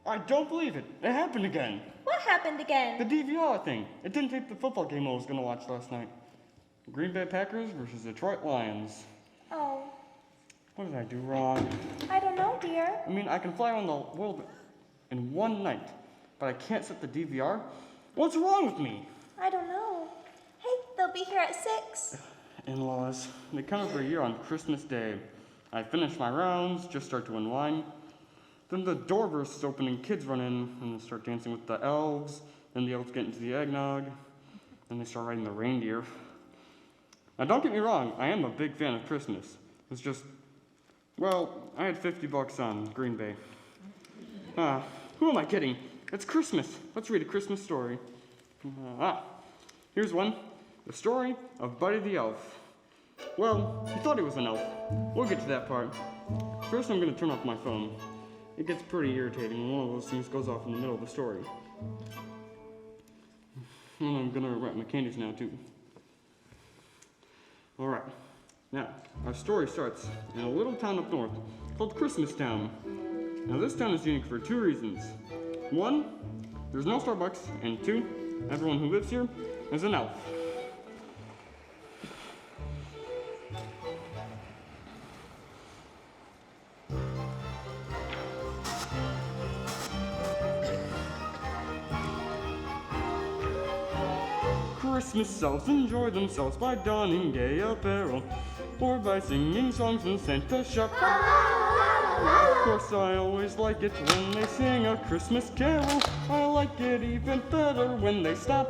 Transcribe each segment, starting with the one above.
I don't believe it. It happened again. What happened again? The DVR thing. It didn't tape the football game I was going to watch last night. Green Bay Packers versus Detroit Lions. Oh, What did I do wrong? I don't know, dear. I mean, I can fly around the world in one night, but I can't set the DVR? What's wrong with me? I don't know. Hey, they'll be here at 6. In-laws. They come every year on Christmas Day. I finish my rounds, just start to unwind. Then the door bursts open and kids run in and they start dancing with the elves. Then the elves get into the eggnog. Then they start riding the reindeer. Now don't get me wrong, I am a big fan of Christmas. It's just, well, I had $50 on Green Bay. Who am I kidding? It's Christmas. Let's read a Christmas story. Here's one. The story of Buddy the Elf. Well, he thought he was an elf. We'll get to that part. First, I'm going to turn off my phone. It gets pretty irritating when one of those things goes off in the middle of the story. And I'm going to wrap my candies now, too. Alright, now, our story starts in a little town up north called Christmas Town. Now, this town is unique for 2 reasons. 1, there's no Starbucks, and 2, everyone who lives here is an elf. Christmas elves enjoy themselves by donning gay apparel, or by singing songs in Santa's shop. Of course, I always like it when they sing a Christmas carol. I like it even better when they stop.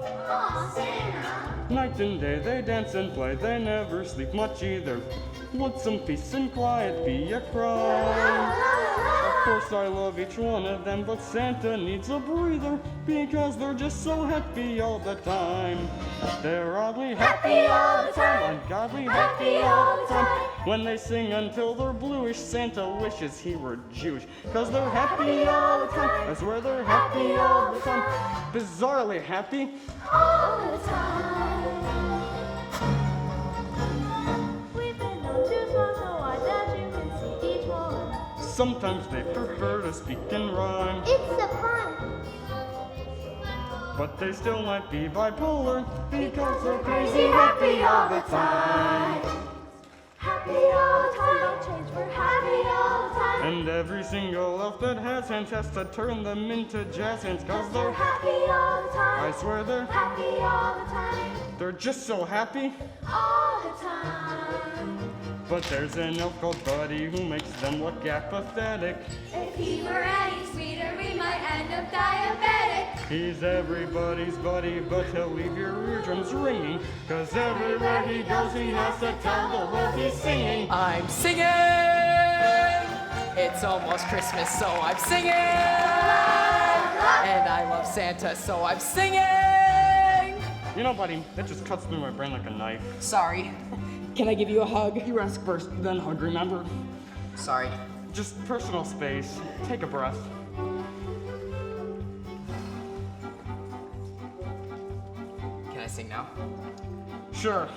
Night and day they dance and play, they never sleep much either. Would some peace and quiet be a crime? Of course I love each one of them, but Santa needs a breather, because they're just so happy all the time. They're oddly happy all the time, ungodly happy all the time. When they sing until they're bluish, Santa wishes he were Jewish, 'cause they're happy all the time. I swear they're happy all the time, bizarrely happy All the time. We've been known to smile so wide that you can see each one. Sometimes they prefer to speak in rhyme, It's a pun. but they still might be bipolar, because they're crazy happy all the time. Happy all the time. Don't change, we're happy all the time. And every single elf that has hands has to turn them into jazz hands, 'cause they're Happy all the time. I swear Happy all the time. they're just so happy. All the time. But there's an elf called Buddy who makes them look apathetic. If he were any sweeter, we might end up diabetic. He's everybody's buddy, but he'll leave your eardrums ringing, 'cause everywhere he goes he has to tell the world he's singing. I'm singing! It's almost Christmas, so I'm singing! And I love Santa, so I'm singing! You know, buddy, that just cuts through my brain like a knife. Sorry. Can I give you a hug? You ask first, then hug, remember? Sorry. Just personal space. Take a breath. Can I sing now? Sure.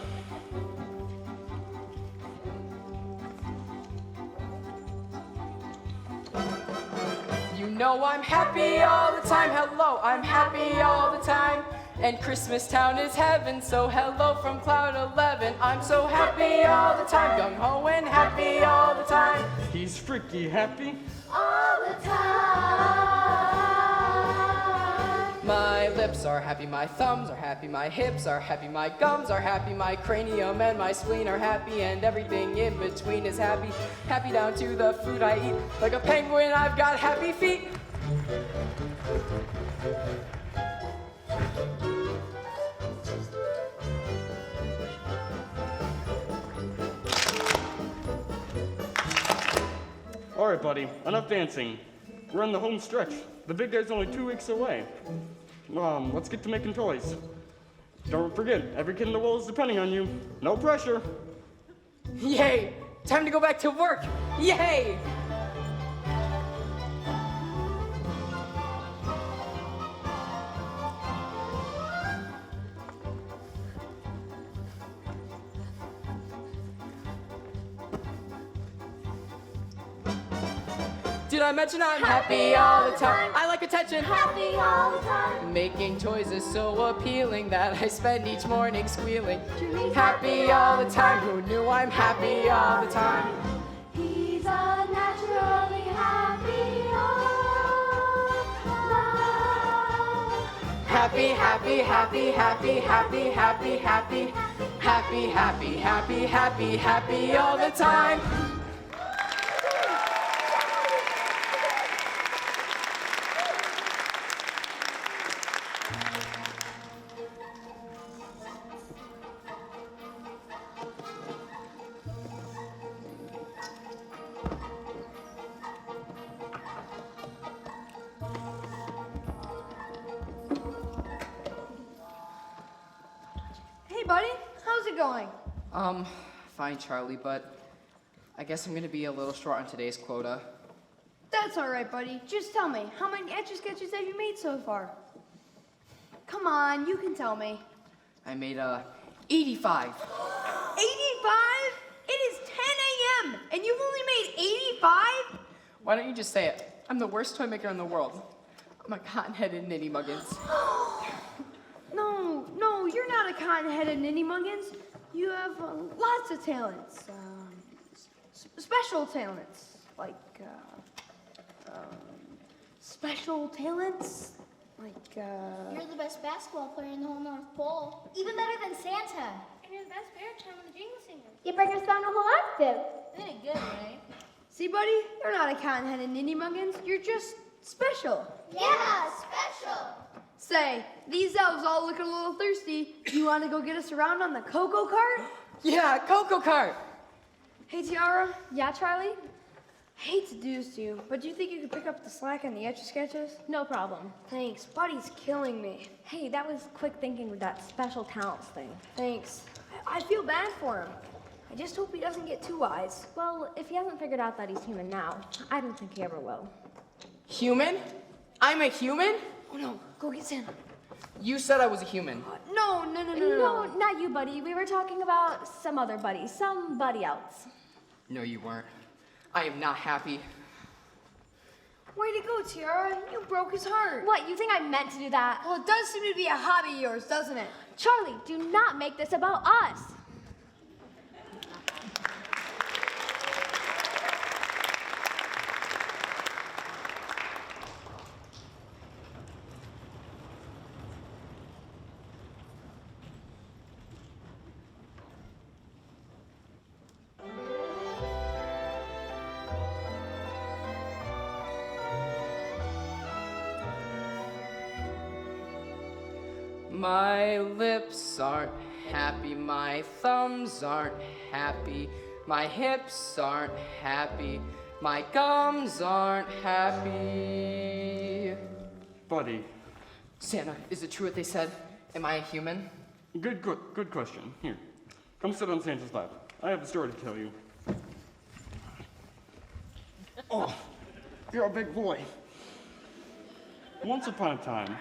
You know I'm happy all the time. Hello, I'm happy all the time. And Christmas Town is heaven, so hello from Cloud 11. I'm so happy all the time, gung-ho and happy all the time. He's freaky happy. All the time. My lips are happy, my thumbs are happy, my hips are happy, my gums are happy, my cranium and my spleen are happy, and everything in between is happy. Happy down to the food I eat. Like a penguin, I've got happy feet. All right, buddy, enough dancing. We're on the home stretch. The big day's only 2 weeks away. Let's get to making toys. Don't forget, every kid in the world is depending on you. No pressure. Yay! Time to go back to work! Yay! Did I mention I'm happy all the time? I like attention. Happy all the time. Making toys is so appealing that I spend each morning squealing. Jimmy's Happy all the time. Who knew I'm happy all the time? He's a naturally happy all love. Happy, happy, happy, happy, happy, happy, happy, happy, happy, happy, happy, happy all the time. Hey, buddy, how's it going? Fine, Charlie, but I guess I'm gonna be a little short on today's quota. That's all right, buddy. Just tell me, how many Etch-a-Sketches have you made so far? Come on, you can tell me. I made 85. 85? It is 10 a.m. and you've only made 85? Why don't you just say it? I'm the worst toy maker in the world. I'm a cotton-headed nitty muggins. No, you're not a cotton-headed ninny muggins. You have lots of talents. Special talents. Like, special talents? Like, You're the best basketball player in the whole North Pole. Even better than Santa. And you're the best baritone in the Jingle Singers. You bring us down a whole octave. In a good way. See, buddy? You're not a cotton-headed ninny muggins. You're just special. Yeah, special. Say, these elves all look a little thirsty. Do you want to go get us around on the Cocoa Cart? Yeah, Cocoa Cart! Hey, Tiara. Yeah, Charlie? Hate to do this to you, but do you think you could pick up the slack on the Etch-a-Sketches? No problem. Thanks. Buddy's killing me. Hey, that was quick thinking with that special talents thing. Thanks. I feel bad for him. I just hope he doesn't get too wise. Well, if he hasn't figured out that he's human now, I don't think he ever will. Human? I'm a human? Oh no, go get Santa. You said I was a human. No. No, not you, buddy. We were talking about some other buddy, somebody else. No, you weren't. I am not happy. Way to go, Tiara. You broke his heart. What, you think I meant to do that? Well, it does seem to be a hobby of yours, doesn't it? Charlie, do not make this about us. My lips aren't happy, my thumbs aren't happy, my hips aren't happy, my gums aren't happy. Buddy, Santa, is it true what they said? Am I a human? good question. Here, come sit on Santa's lap. I have a story to tell you. Oh, you're a big boy. Once upon a time,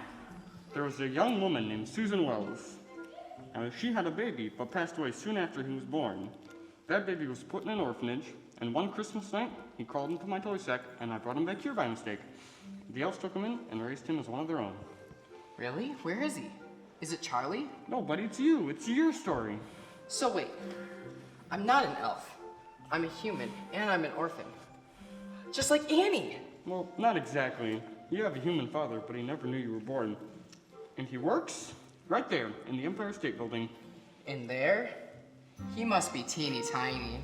there was a young woman named Susan Wells. Now, she had a baby, but passed away soon after he was born. That baby was put in an orphanage, and one Christmas night, he crawled into my toy sack, and I brought him back here by mistake. The elves took him in and raised him as one of their own. Really? Where is he? Is it Charlie? No, buddy, it's you. It's your story. So wait, I'm not an elf. I'm a human, and I'm an orphan. Just like Annie. Well, not exactly. You have a human father, but he never knew you were born. And he works right there in the Empire State Building. In there? He must be teeny tiny.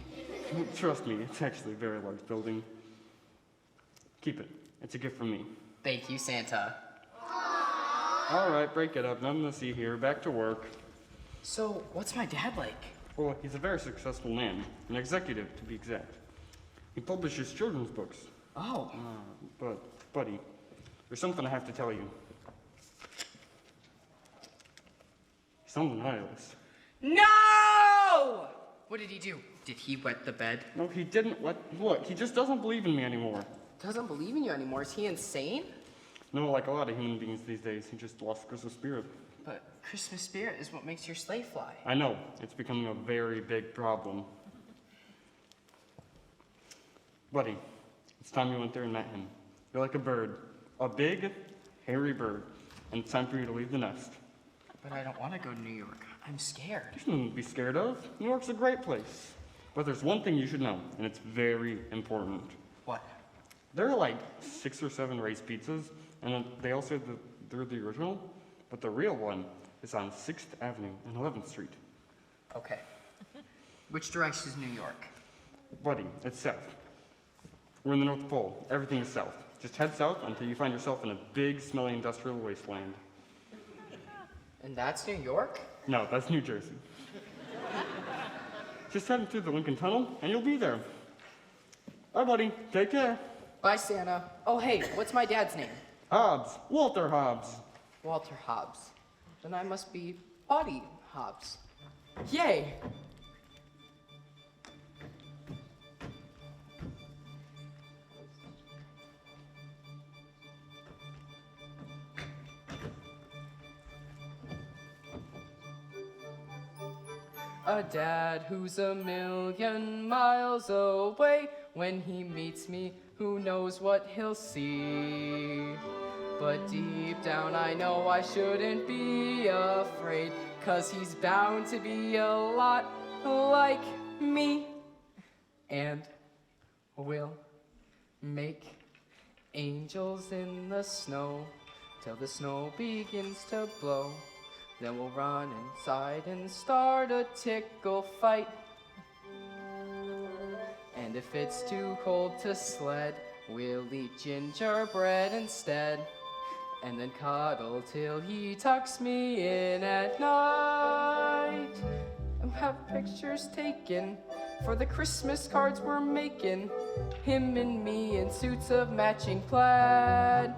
Trust me, it's actually a very large building. Keep it. It's a gift from me. Thank you, Santa. All right, break it up. Nothing to see here. Back to work. So, what's my dad like? Well, he's a very successful man, an executive to be exact. He publishes children's books. Oh. But, buddy, there's something I have to tell you. He's undeniabless. No! What did he do? Did he wet the bed? No, he didn't look, he just doesn't believe in me anymore. Doesn't believe in you anymore. Is he insane? No, like a lot of human beings these days, he just lost Christmas spirit. But Christmas spirit is what makes your sleigh fly. I know, it's becoming a very big problem. Buddy, It's time you went there and met him. You're like a bird, a big, hairy bird, and it's time for you to leave the nest. But I don't want to go to New York. I'm scared. There's nothing to be scared of. New York's a great place. But there's one thing you should know, and it's very important. What? There are like 6 or 7 raised pizzas, and then they all say that they're the original, but the real one is on 6th Avenue and 11th Street. Okay. Which direction is New York? Buddy, it's south. We're in the North Pole. Everything is south. Just head south until you find yourself in a big, smelly industrial wasteland. And that's New York? No, that's New Jersey. Just head through the Lincoln Tunnel, and you'll be there. Bye, buddy. Take care. Bye, Santa. Oh, hey, what's my dad's name? Hobbs. Walter Hobbs. Walter Hobbs. Then I must be Buddy Hobbs. Yay! A dad who's a million miles away. When he meets me, who knows what he'll see. But deep down I know I shouldn't be afraid, 'cause he's bound to be a lot like me. And we'll make angels in the snow till the snow begins to blow. Then we'll run inside and start a tickle fight. And if it's too cold to sled, we'll eat gingerbread instead. And then cuddle till he tucks me in at night. And have pictures taken for the Christmas cards we're making. Him and me in suits of matching plaid.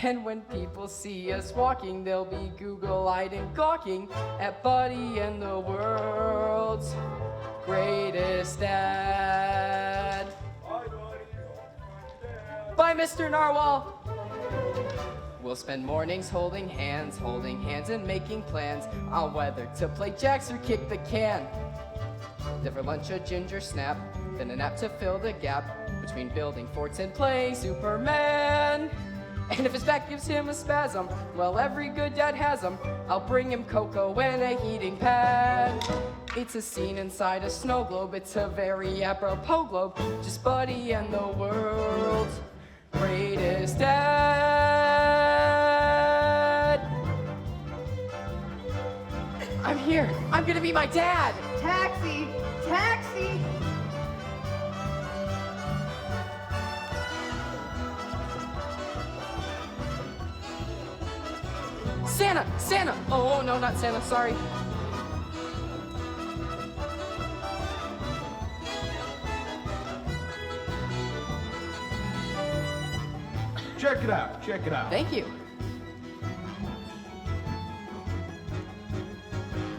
And when people see us walking, they'll be Google-eyed and gawking at Buddy and the world's greatest dad. Bye, Mr. Narwhal. We'll spend mornings holding hands and making plans on whether to play jacks or kick the can. Then for lunch a ginger snap, then a nap to fill the gap between building forts and playing Superman. And if his back gives him a spasm, well, every good dad has 'em. I'll bring him cocoa and a heating pad. It's a scene inside a snow globe. It's a very apropos globe. Just Buddy and the world's greatest dad. I'm here. I'm gonna be my dad. Taxi! Taxi! Santa! Santa! Oh, no, not Santa, sorry. Check it out, check it out. Thank you.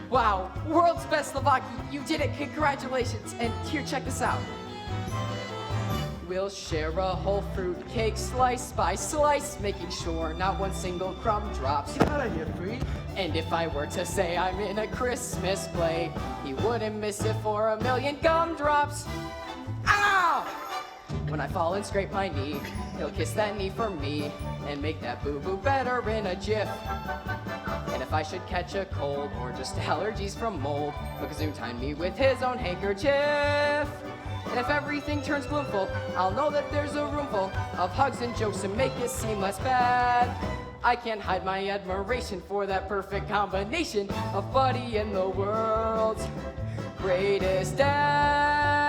Wow, world's best Slovaki. You did it, congratulations. And here, check this out. We'll share a whole fruit cake slice by slice, making sure not one single crumb drops. Get out of here, Creed. And if I were to say I'm in a Christmas play, he wouldn't miss it for a million gumdrops. Ow! When I fall and scrape my knee, he'll kiss that knee for me and make that boo-boo better in a jiff. And if I should catch a cold or just allergies from mold, he'll zoom time me with his own handkerchief. And if everything turns gloomful, I'll know that there's a roomful of hugs and jokes to make it seem less bad. I can't hide my admiration for that perfect combination of Buddy and the world's greatest dad.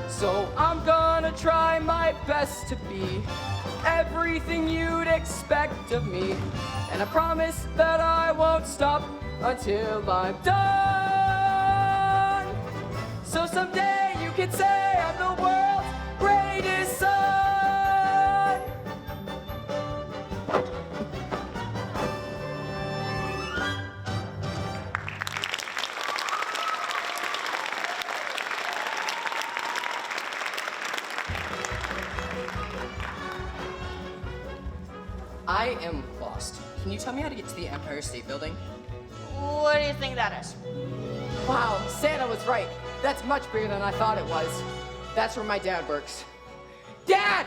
So I'm gonna try my best to be everything you'd expect of me. And I promise that I won't stop until I'm done. So someday you can say I'm the world's greatest son. I am lost. can you tell me how to get to the Empire State Building? What do you think that is? Wow, Santa was right. That's much bigger than I thought it was. That's where my dad works. Dad!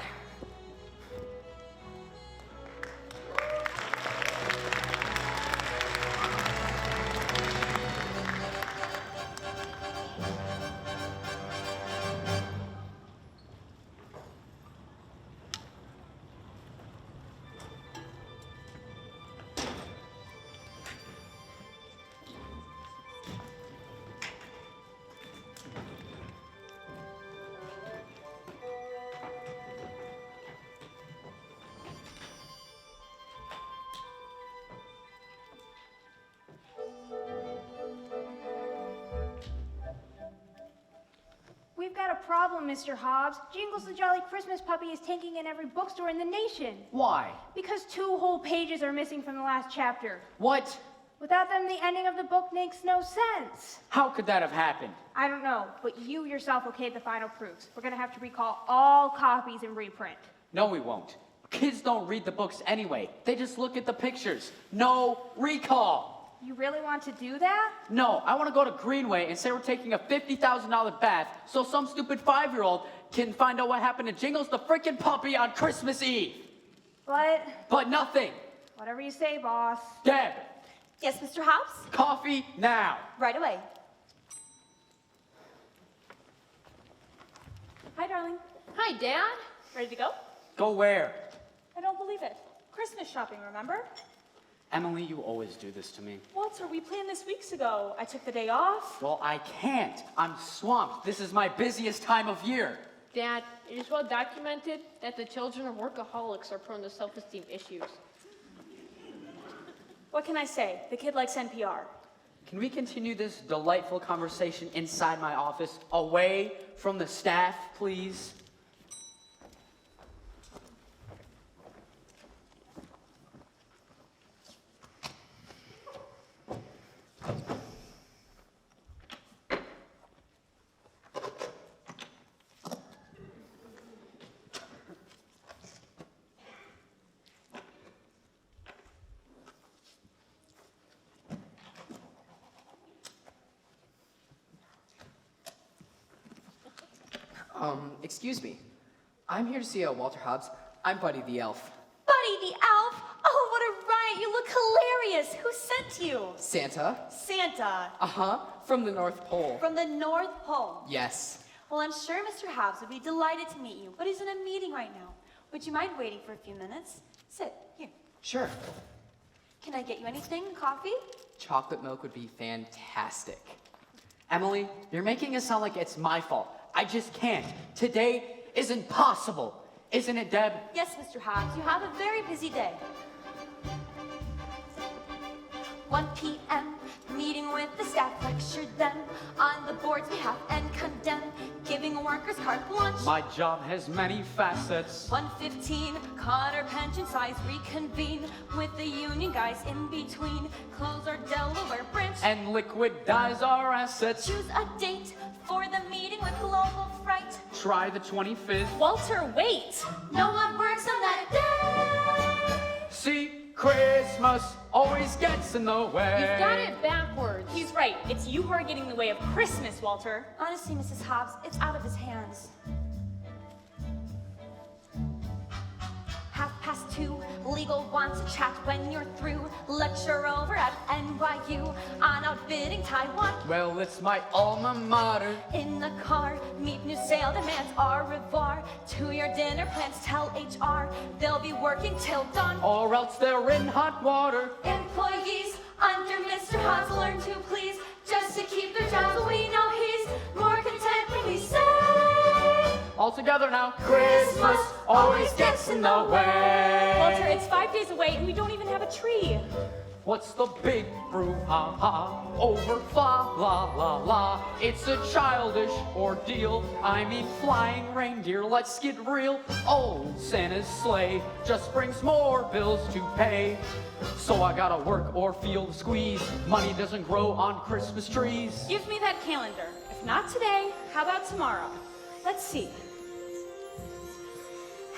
We've got a problem, Mr. Hobbs. Jingles the Jolly Christmas Puppy is taking in every bookstore in the nation. Why? Because 2 whole pages are missing from the last chapter. What? Without them, the ending of the book makes no sense. How could that have happened? I don't know, but you yourself okayed the final proofs. We're gonna have to recall all copies and reprint. No, we won't. Kids don't read the books anyway. They just look at the pictures. No recall. You really want to do that? No, I want to go to Greenway and say we're taking a $50,000 bath so some stupid 5-year-old can find out what happened to Jingles the frickin' puppy on Christmas Eve. But nothing. whatever you say, boss. Deb, Yes, Mr. Hobbs? coffee now. Right away. Hi, darling. Hi, Dad. Ready to go? Go where? I don't believe it. Christmas shopping, remember? Emily, you always do this to me. Walter, we planned this weeks ago. I took the day off. Well, I can't. I'm swamped. This is my busiest time of year. Dad, it is well documented that the children of workaholics are prone to self-esteem issues. What can I say? The kid likes NPR. Can we continue this delightful conversation inside my office, away from the staff, please? Excuse me. I'm here to see Walter Hobbs. I'm Buddy the Elf. Buddy the Elf? Oh, what a riot. You look hilarious. Who sent you? Santa? Santa. Uh-huh. From the North Pole. From the North Pole. Yes. Well, I'm sure Mr. Hobbs would be delighted to meet you, but he's in a meeting right now. Would you mind waiting for a few minutes? Sit. Here. Sure. Can I get you anything? Coffee? Chocolate milk would be fantastic. Emily, you're making it sound like it's my fault. I just can't. Today is impossible. Isn't it, Deb? Yes, Mr. Hobbs. You have a very busy day. 1 p.m. Meeting with the staff, lectured them on the board's behalf and condemn giving workers carte blanche. My job has many facets. 1:15, Cotter pension size reconvene with the union guys in between. Close our Delaware branch. And liquidize our assets. Choose a date for the meeting with Global Fright. Try the 25th. Walter, wait! No one works on that day. See, Christmas always gets in the way. You've got it backwards. He's right. It's you who are getting in the way of Christmas, Walter. Honestly, Mrs. Hobbs, it's out of his hands. 2:30, legal wants a chat when you're through. Lecture over at NYU on outbidding Taiwan. Well, it's my alma mater. In the car, meet new sale demands au revoir. To your dinner plans, tell HR they'll be working till dawn. Or else they're in hot water. Employees under Mr. Hobbs learn to please, just to keep their jobs. We know he's more content when we say All together now. Christmas always gets in the way. Walter, it's 5 days away and we don't even have a tree. What's the big brouhaha over fa la la la? It's a childish ordeal. I mean flying reindeer, let's get real. Old Santa's sleigh just brings more bills to pay. So I gotta work or feel the squeeze. Money doesn't grow on Christmas trees. Give me that calendar. If not today, how about tomorrow? Let's see.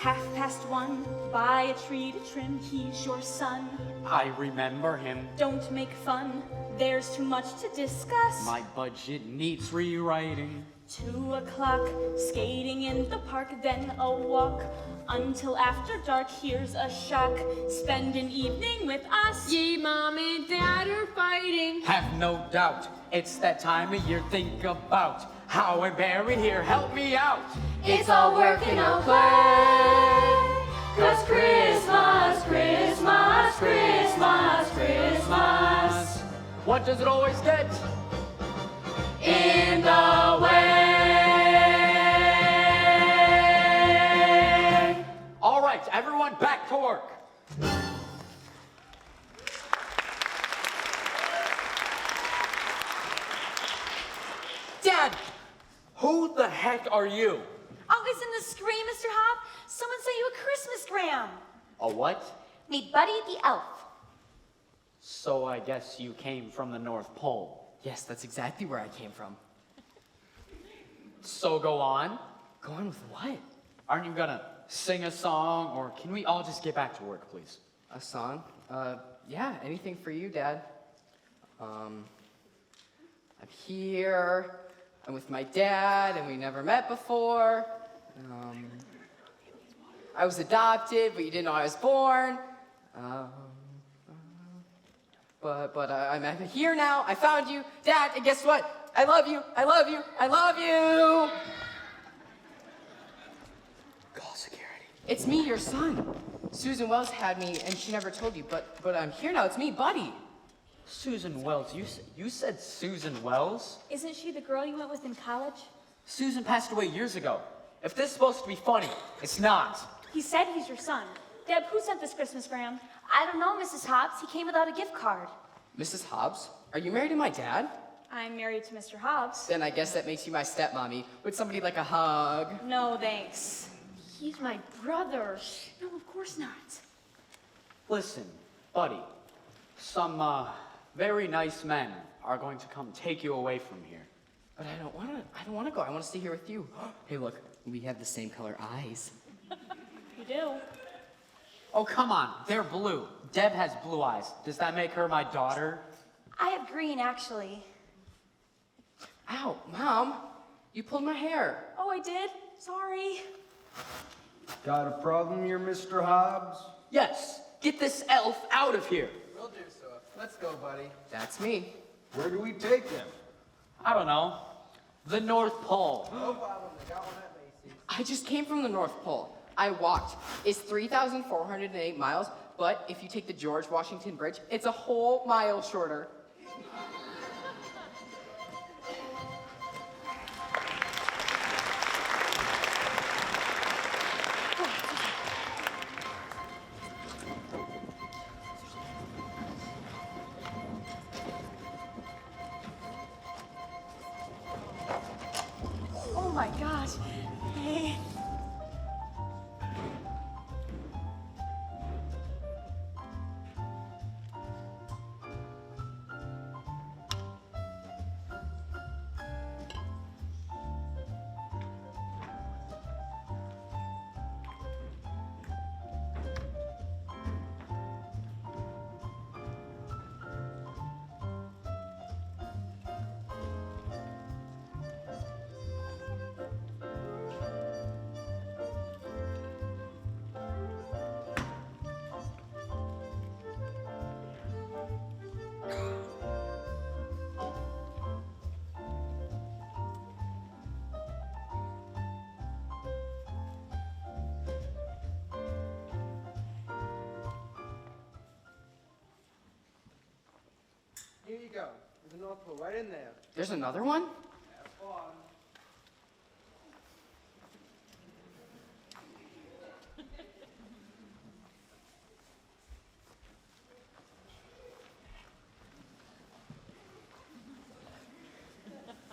1:30, buy a tree to trim, he's your son. I remember him. Don't make fun. There's too much to discuss. My budget needs rewriting. 2 o'clock, skating in the park, then a walk. Until after dark, here's a shock. Spend an evening with us. Yay, Mom and Dad are fighting. Have no doubt, it's that time of year. Think about how I'm buried here. Help me out. It's all working out play. 'Cause Christmas, Christmas, Christmas, Christmas. What does it always get? In the way. All right, everyone back to work. Dad, who the heck are you? Oh, isn't this scream, Mr. Hop? Someone sent you a Christmas gram. A what? Meet Buddy the elf. So I guess you came from the North Pole. Yes, that's exactly where I came from. So go on. Go on with what? Aren't you gonna sing a song, or can we all just get back to work, please? A song? Yeah, anything for you, Dad. I'm here. I'm with my dad, and we never met before. I was adopted, but you didn't know I was born. But I'm here now. I found you, Dad, and guess what? I love you. I love you. I love you. Call security. It's me, your son. Susan Wells had me, and she never told you, but I'm here now. It's me, Buddy. Susan Wells. You said Susan Wells? Isn't she the girl you went with in college? Susan passed away years ago. If this is supposed to be funny, it's not. He said he's your son. Deb, who sent this Christmas gram? I don't know, Mrs. Hobbs. He came without a gift card. Mrs. Hobbs, are you married to my dad? I'm married to Mr. Hobbs. Then I guess that makes you my stepmommy. Would somebody like a hug? No, thanks. He's my brother. No, of course not. Listen, buddy, some very nice men are going to come take you away from here. But I don't wanna go. I wanna stay here with you. Hey, look, we have the same color eyes. You do? Oh, come on, they're blue. Deb has blue eyes. Does that make her my daughter? I have green, actually. Ow, Mom, you pulled my hair. Oh, I did? Sorry. Got a problem here, Mr. Hobbs? Yes, get this elf out of here. Will do so. Let's go, buddy. That's me. Where do we take him? I don't know. The North Pole. No problem. They got one at Macy's. I just came from the North Pole. I walked. It's 3,408 miles, but if you take the George Washington Bridge, it's a whole mile shorter. Oh my gosh. Hey. Here you go. There's a North Pole right in there. There's another one? Have fun.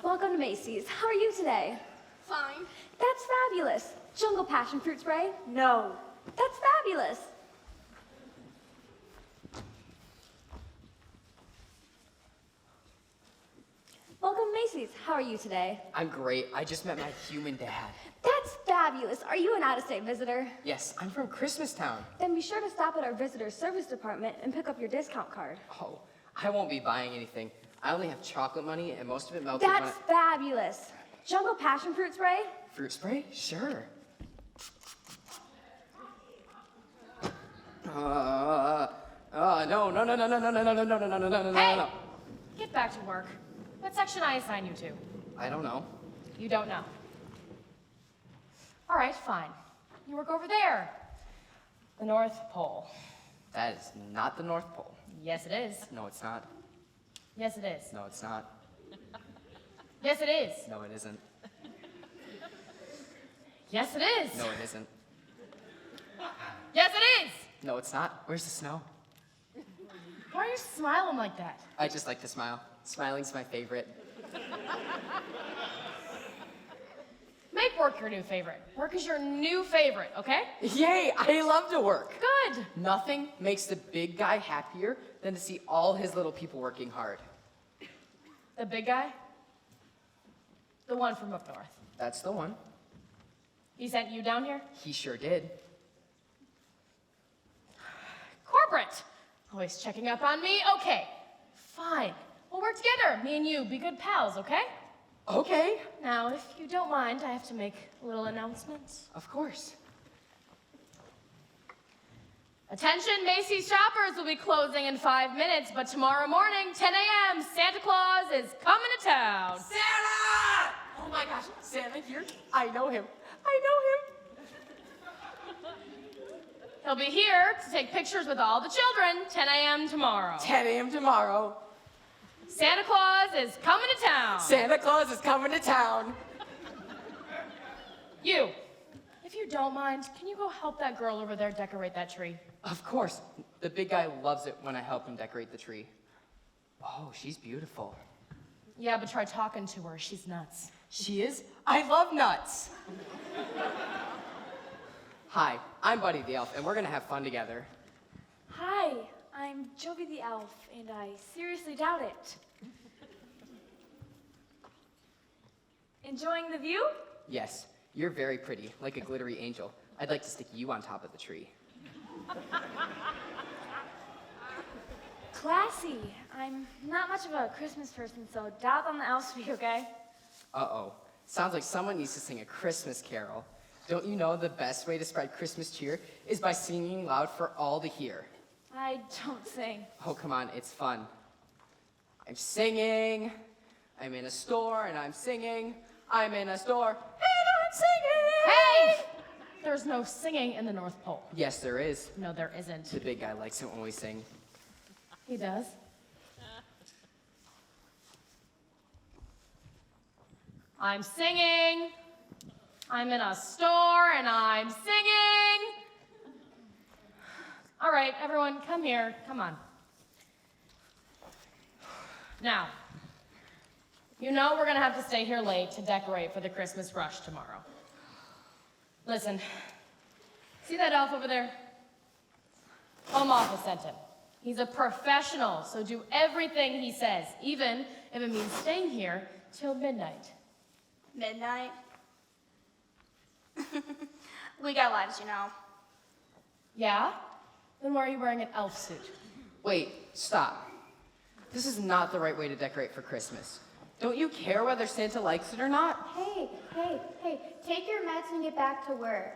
Welcome to Macy's. How are you today? Fine. That's fabulous. Jungle passion fruit spray? No. That's fabulous. Welcome to Macy's. How are you today? I'm great. I just met my human dad. That's That's fabulous. Are you an out-of-state visitor? Yes, I'm from Christmas Town. Then be sure to stop at our visitor service department and pick up your discount card. Oh, I won't be buying anything. I only have chocolate money, and most of it melted That's fabulous. Jungle passion fruit spray? Fruit spray? Sure. No. Hey! Get back to work. What section I assign you to? I don't know. You don't know. All right, fine. You work over there. The North Pole. That is not the North Pole. Yes, it is. No, it's not. Yes, it is. No, it's not. Yes, it is. No, it isn't. Yes, it is. No, it isn't. Yes, it is. No, it's not. Where's the snow? Why are you smiling like that? I just like to smile. Smiling's my favorite. Make work your new favorite. Work is your new favorite, okay? Yay! I love to work. Good. Nothing makes the big guy happier than to see all his little people working hard. The big guy? The one from up north. That's the one. He sent you down here? He sure did. Corporate. Always checking up on me? Okay. Fine. We'll work together. Me and you. Be good pals, okay? Okay. Now, if you don't mind, I have to make a little announcements. Of course. Attention, Macy's shoppers will be closing in 5 minutes, but tomorrow morning, 10 a.m., Santa Claus is coming to town. Santa! Oh my gosh, Santa here? I know him. He'll be here to take pictures with all the children, 10 a.m. tomorrow. 10 a.m. tomorrow. Santa Claus is coming to town. Santa Claus is coming to town. You, if you don't mind, can you go help that girl over there decorate that tree? Of course. The big guy loves it when I help him decorate the tree. Oh, she's beautiful. Yeah, but try talking to her. She's nuts. She is? I love nuts. Hi, I'm Buddy the Elf, and we're gonna have fun together. Hi, I'm Jovi the Elf, and I seriously doubt it. Enjoying the view? Yes, you're very pretty, like a glittery angel. I'd like to stick you on top of the tree. Classy. I'm not much of a Christmas person, so doubt on the elves will be okay. Uh-oh. Sounds like someone needs to sing a Christmas carol. Don't you know the best way to spread Christmas cheer is by singing loud for all to hear? I don't sing. Oh, come on, it's fun. I'm singing. I'm in a store and I'm singing. I'm in a store and I'm singing. Hey! There's no singing in the North Pole. Yes, there is. No, there isn't. The big guy likes it when we sing. He does. I'm singing. I'm in a store and I'm singing. All right, everyone, come here. Come on. Now, you know we're gonna have to stay here late to decorate for the Christmas rush tomorrow. Listen, see that elf over there? Home office sent him. He's a professional, so do everything he says, even if it means staying here till midnight. Midnight? We got lives, you know. Yeah? Then why are you wearing an elf suit? Wait, stop. This is not the right way to decorate for Christmas. Don't you care whether Santa likes it or not? Hey, take your meds and get back to work.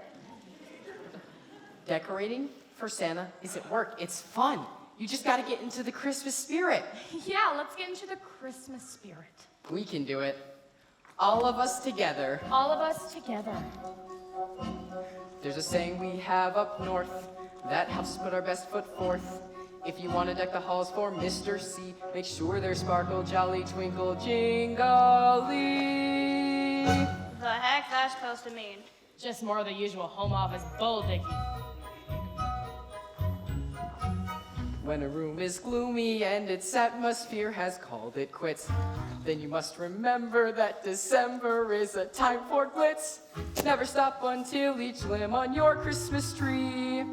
Decorating for Santa isn't work, it's fun. You just gotta get into the Christmas spirit. Yeah, let's get into the Christmas spirit. We can do it. All of us together. All of us together. There's a saying we have up north that helps us put our best foot forth. If you want to deck the halls for Mr. C, make sure they're sparkle, jolly, twinkle, jingly. The heck that's supposed to mean? Just more of the usual home office bull-dicky. When a room is gloomy and its atmosphere has called it quits, then you must remember that December is a time for glitz. Never stop until each limb on your Christmas tree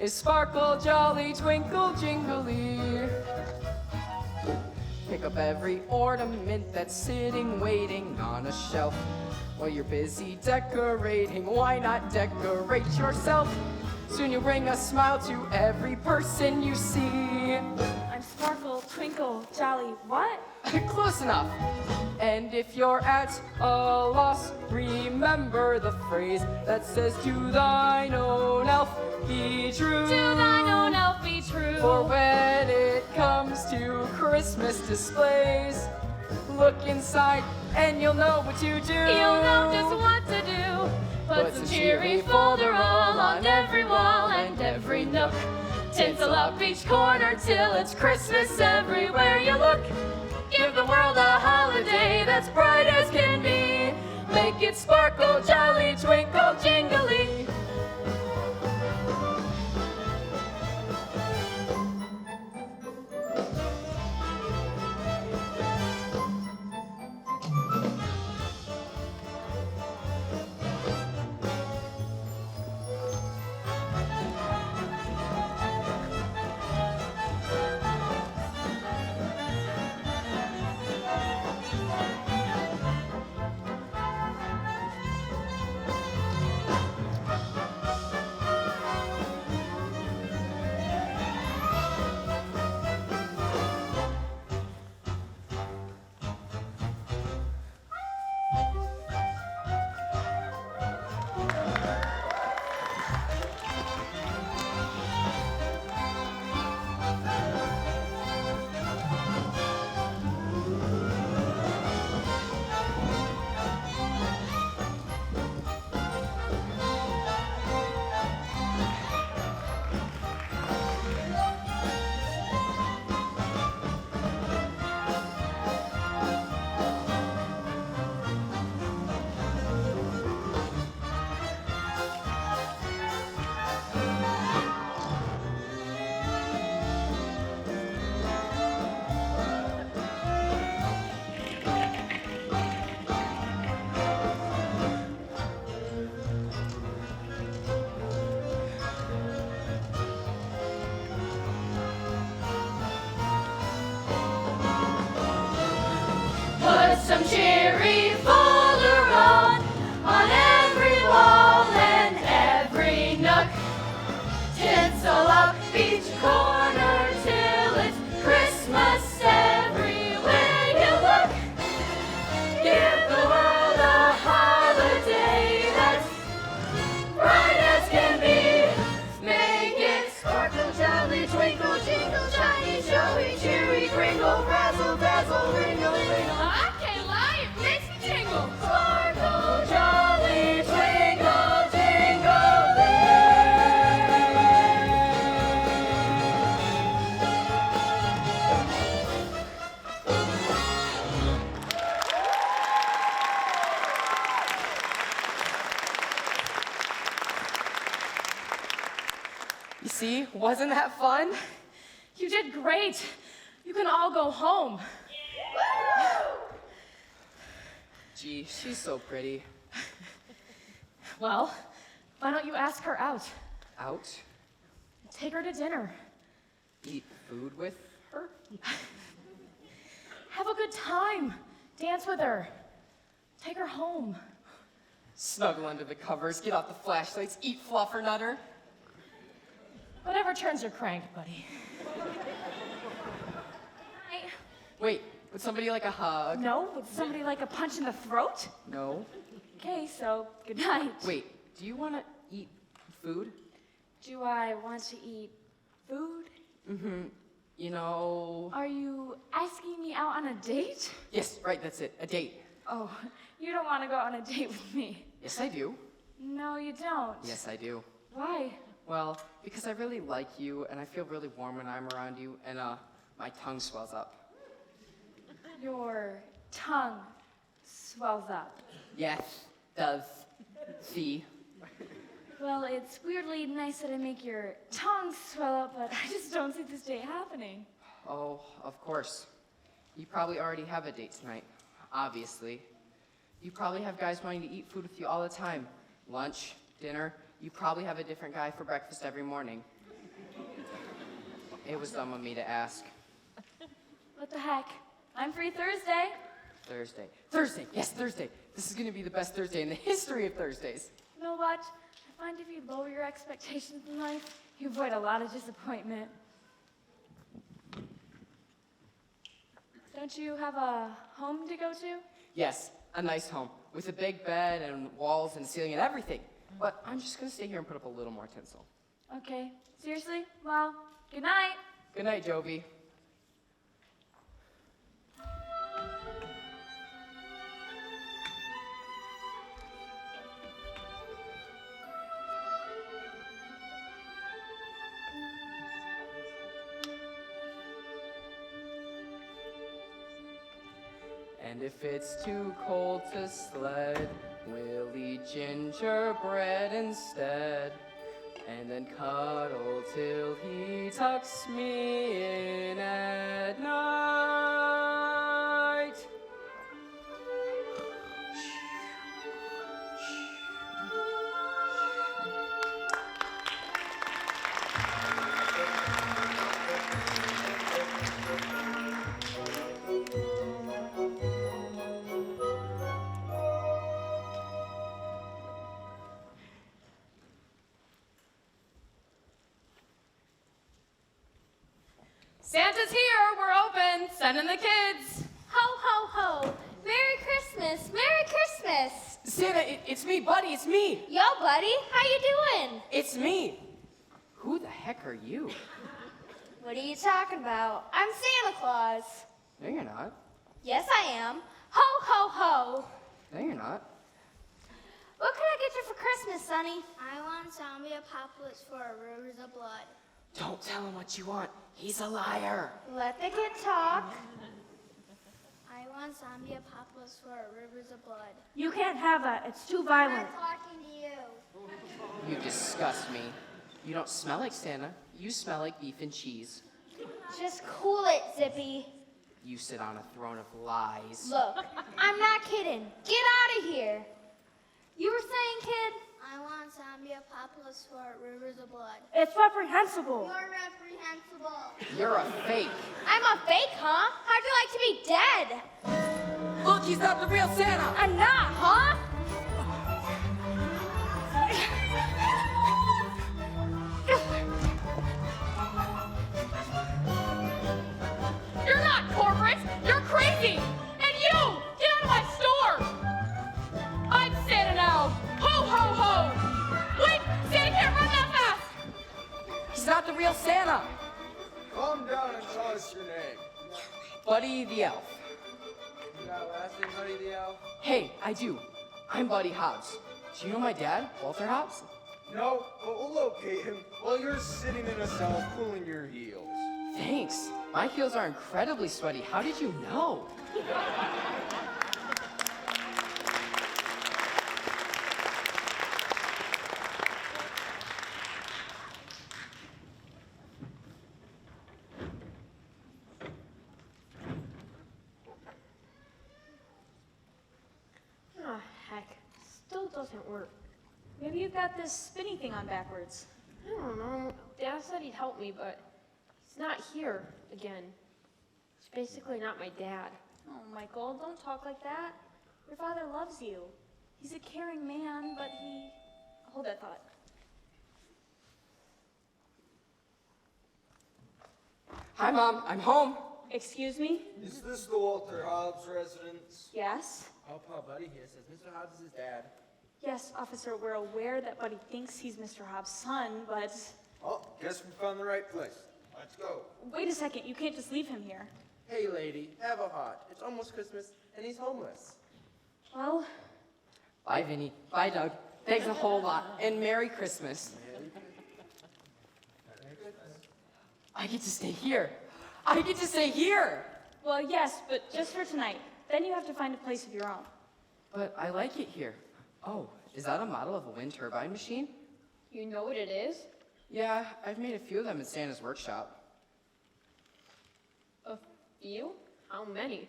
is sparkle, jolly, twinkle, jingly. Pick up every ornament that's sitting waiting on a shelf. While you're busy decorating, why not decorate yourself? Soon you'll bring a smile to every person you see. I'm sparkle, twinkle, jolly, what? Close enough. And if you're at a loss, remember the phrase that says, to thine own elf be true. To thine own elf be true. For when it comes to Christmas displays, look inside and you'll know what to do. You'll know just what to do. Put some cheery folderol on every wall and every nook. Tinsel up each corner till it's Christmas everywhere you look. Give the world a holiday that's bright as can be. Make it sparkle, jolly, twinkle, jingly. Some cheery folderol on every wall and every nook. Tinsel up each corner till it's Christmas everywhere you look. Give the world a holiday that's bright as can be. Make it sparkle, jolly, twinkle, jingle, shiny, showy, cheery, kringle, razzle, dazzle, ringle, ringle. I can't lie, it makes me tingle. Sparkle, jolly, twinkle, jingle, You see, wasn't that fun? You did great. You can all go home. Gee, she's so pretty. Well, why don't you ask her out? Out? Take her to dinner. Eat food with her? Have a good time. Dance with her. Take her home. Snuggle under the covers, get off the flashlights, eat fluffernutter. Whatever turns your crank, buddy. Wait, would somebody like a hug? No? Would somebody like a punch in the throat? No. Okay, so good night. Wait, do you want to eat food? Do I want to eat food? Mm-hmm. You know... Are you asking me out on a date? Yes, right, that's it, a date. Oh, you don't want to go on a date with me. Yes, I do. No, you don't. Yes, I do. Why? Well, because I really like you, and I feel really warm when I'm around you, and my tongue swells up. Your tongue swells up. Yes, does. See? Well, it's weirdly nice that I make your tongue swell up, but I just don't see this date happening. Oh, of course. You probably already have a date tonight, obviously. You probably have guys wanting to eat food with you all the time. Lunch, dinner, you probably have a different guy for breakfast every morning. It was dumb of me to ask. What the heck? I'm free Thursday. Thursday. Thursday. Yes, Thursday. This is going to be the best Thursday in the history of Thursdays. You know what? I find if you lower your expectations in life, you avoid a lot of disappointment. Don't you have a home to go to? Yes, a nice home with a big bed and walls and ceiling and everything. But I'm just going to stay here and put up a little more tinsel. Okay. Seriously? Well, good night. Good night, Jovi. And if it's too cold to sled, we'll eat gingerbread instead. And then cuddle till he tucks me in at night. Santa's here. We're open. Sending the kids. Ho, ho, ho. Merry Christmas. Merry Christmas. Santa, it's me, buddy, it's me. Yo, buddy. How you doing? It's me. Who the heck are you? What are you talking about? I'm Santa Claus. No, you're not. Yes, I am. Ho, ho, ho. No, you're not. What can I get you for Christmas, Sonny? I want zombie apocalypse for rivers of blood. Don't tell him what you want. He's a liar. Let the kid talk. I want zombie apocalypse for rivers of blood. You can't have that. It's too I'm violent. talking to you. You disgust me. You don't smell like Santa. You smell like beef and cheese. Just cool it, Zippy. You sit on a throne of lies. Look, I'm not kidding. Get out of here. You were saying, kid? I want zombie apocalypse for rivers of blood. It's reprehensible. You're reprehensible. You're a fake. I'm a fake, huh? How'd you like to be dead? Look, he's not the real Santa. I'm not, huh? You're not corporate. You're crazy. And you, get out of my store. I'm Santa now. Ho, ho, ho. Wait, Santa can't run that fast. He's not the real Santa. Calm down and tell us your name. Buddy the Elf. You got a last name, Buddy the Elf? Hey, I do. I'm Buddy Hobbs. Do you know my dad, Walter Hobbs? No, but we'll locate him while you're sitting in a cell cooling your heels. Thanks. My heels are incredibly sweaty. How did you know? Oh, heck. Still doesn't work. Maybe you've got this spinny thing on backwards. I don't know. Dad said he'd help me, but he's not here again. He's basically not my dad. Oh, Michael, don't talk like that. Your father loves you. He's a caring man, but he... Hold that thought. Hi, Mom. I'm home. Excuse me? Is this the Walter Hobbs residence? Yes? Oh, Pa, Buddy here says Mr. Hobbs is his dad. Yes, officer, we're aware that Buddy thinks he's Mr. Hobbs' son, but... Oh, guess we found the right place. Let's go. Wait a second, you can't just leave him here. Hey, lady, have a heart. It's almost Christmas, and he's homeless. Well, Bye, Vinny. Bye, Doug. Thanks a whole lot. And Merry Christmas. I get to stay here. I get to stay here. well, yes, but just for tonight. Then you have to find a place of your own. But I like it here. Oh, is that a model of a wind turbine machine? You know what it is? Yeah, I've made a few of them in Santa's workshop. A few? How many?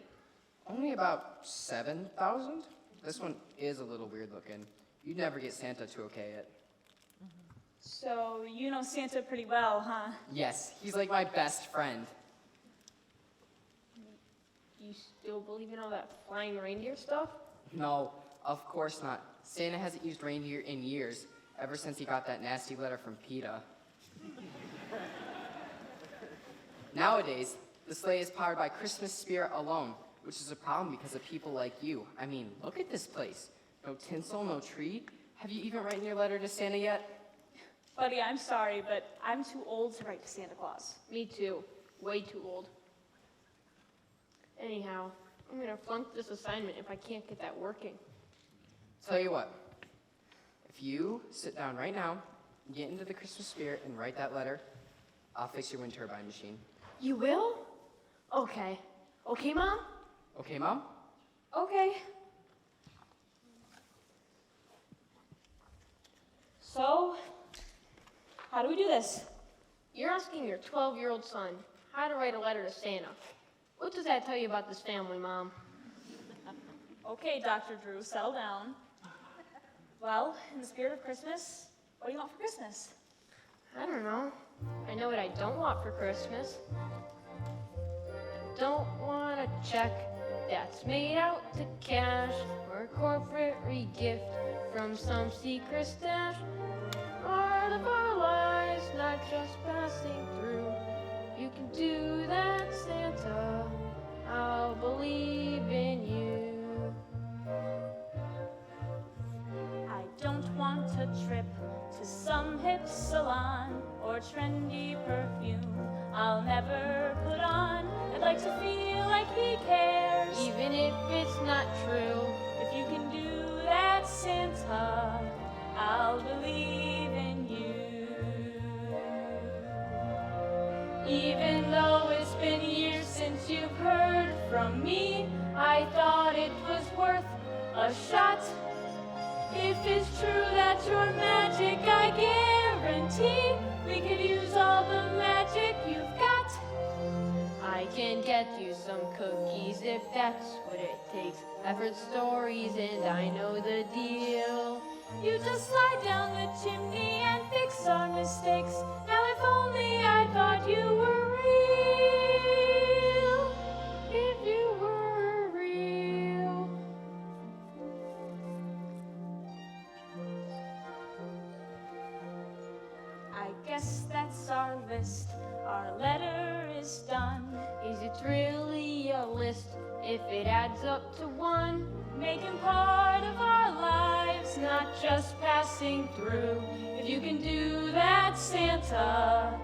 Only about 7,000. This one is a little weird looking. You'd never get Santa to okay it. So, you know Santa pretty well, huh? Yes, he's like my best friend. Do you still believe in all that flying reindeer stuff? No, of course not. Santa hasn't used reindeer in years, ever since he got that nasty letter from PETA. Nowadays, the sleigh is powered by Christmas spirit alone, which is a problem because of people like you. I mean, look at this place. No tinsel, no tree. Have you even written your letter to Santa yet? Buddy, I'm sorry, but I'm too old to write to Santa Claus. Me too. Way too old. Anyhow, I'm gonna flunk this assignment if I can't get that working. Tell you what, if you sit down right now, get into the Christmas spirit and write that letter, I'll fix your wind turbine machine. You will? Okay. Okay, Mom? Okay, Mom? Okay. So, how do we do this? You're asking your 12-year-old son how to write a letter to Santa. What does that tell you about this family, Mom? Okay, Dr. Drew, settle down. Well, in the spirit of Christmas, what do you want for Christmas? I don't know. I know what I don't want for Christmas. Don't want a check that's made out to cash or a corporate re-gift from some secret stash. Part of our lives, not just passing through. You can do that, Santa. I'll believe in you. I don't want a trip to some hip salon or trendy perfume I'll never put on. I'd like to feel like he cares, Even if it's not true. if you can do that, Santa, I'll believe in you. Even though it's been years since you've heard from me, I thought it was worth a shot. If it's true that you're magic, I guarantee we could use all the magic you've got. I can get you some cookies if that's what it takes. I've heard stories and I know the deal. You just slide down the chimney and fix our mistakes. Now if only I thought you were real. If you were real. I guess that's our list. Our letter is done. Is it really a list if it adds up to one? Making part of our lives, Not just passing through. if you can do that, Santa,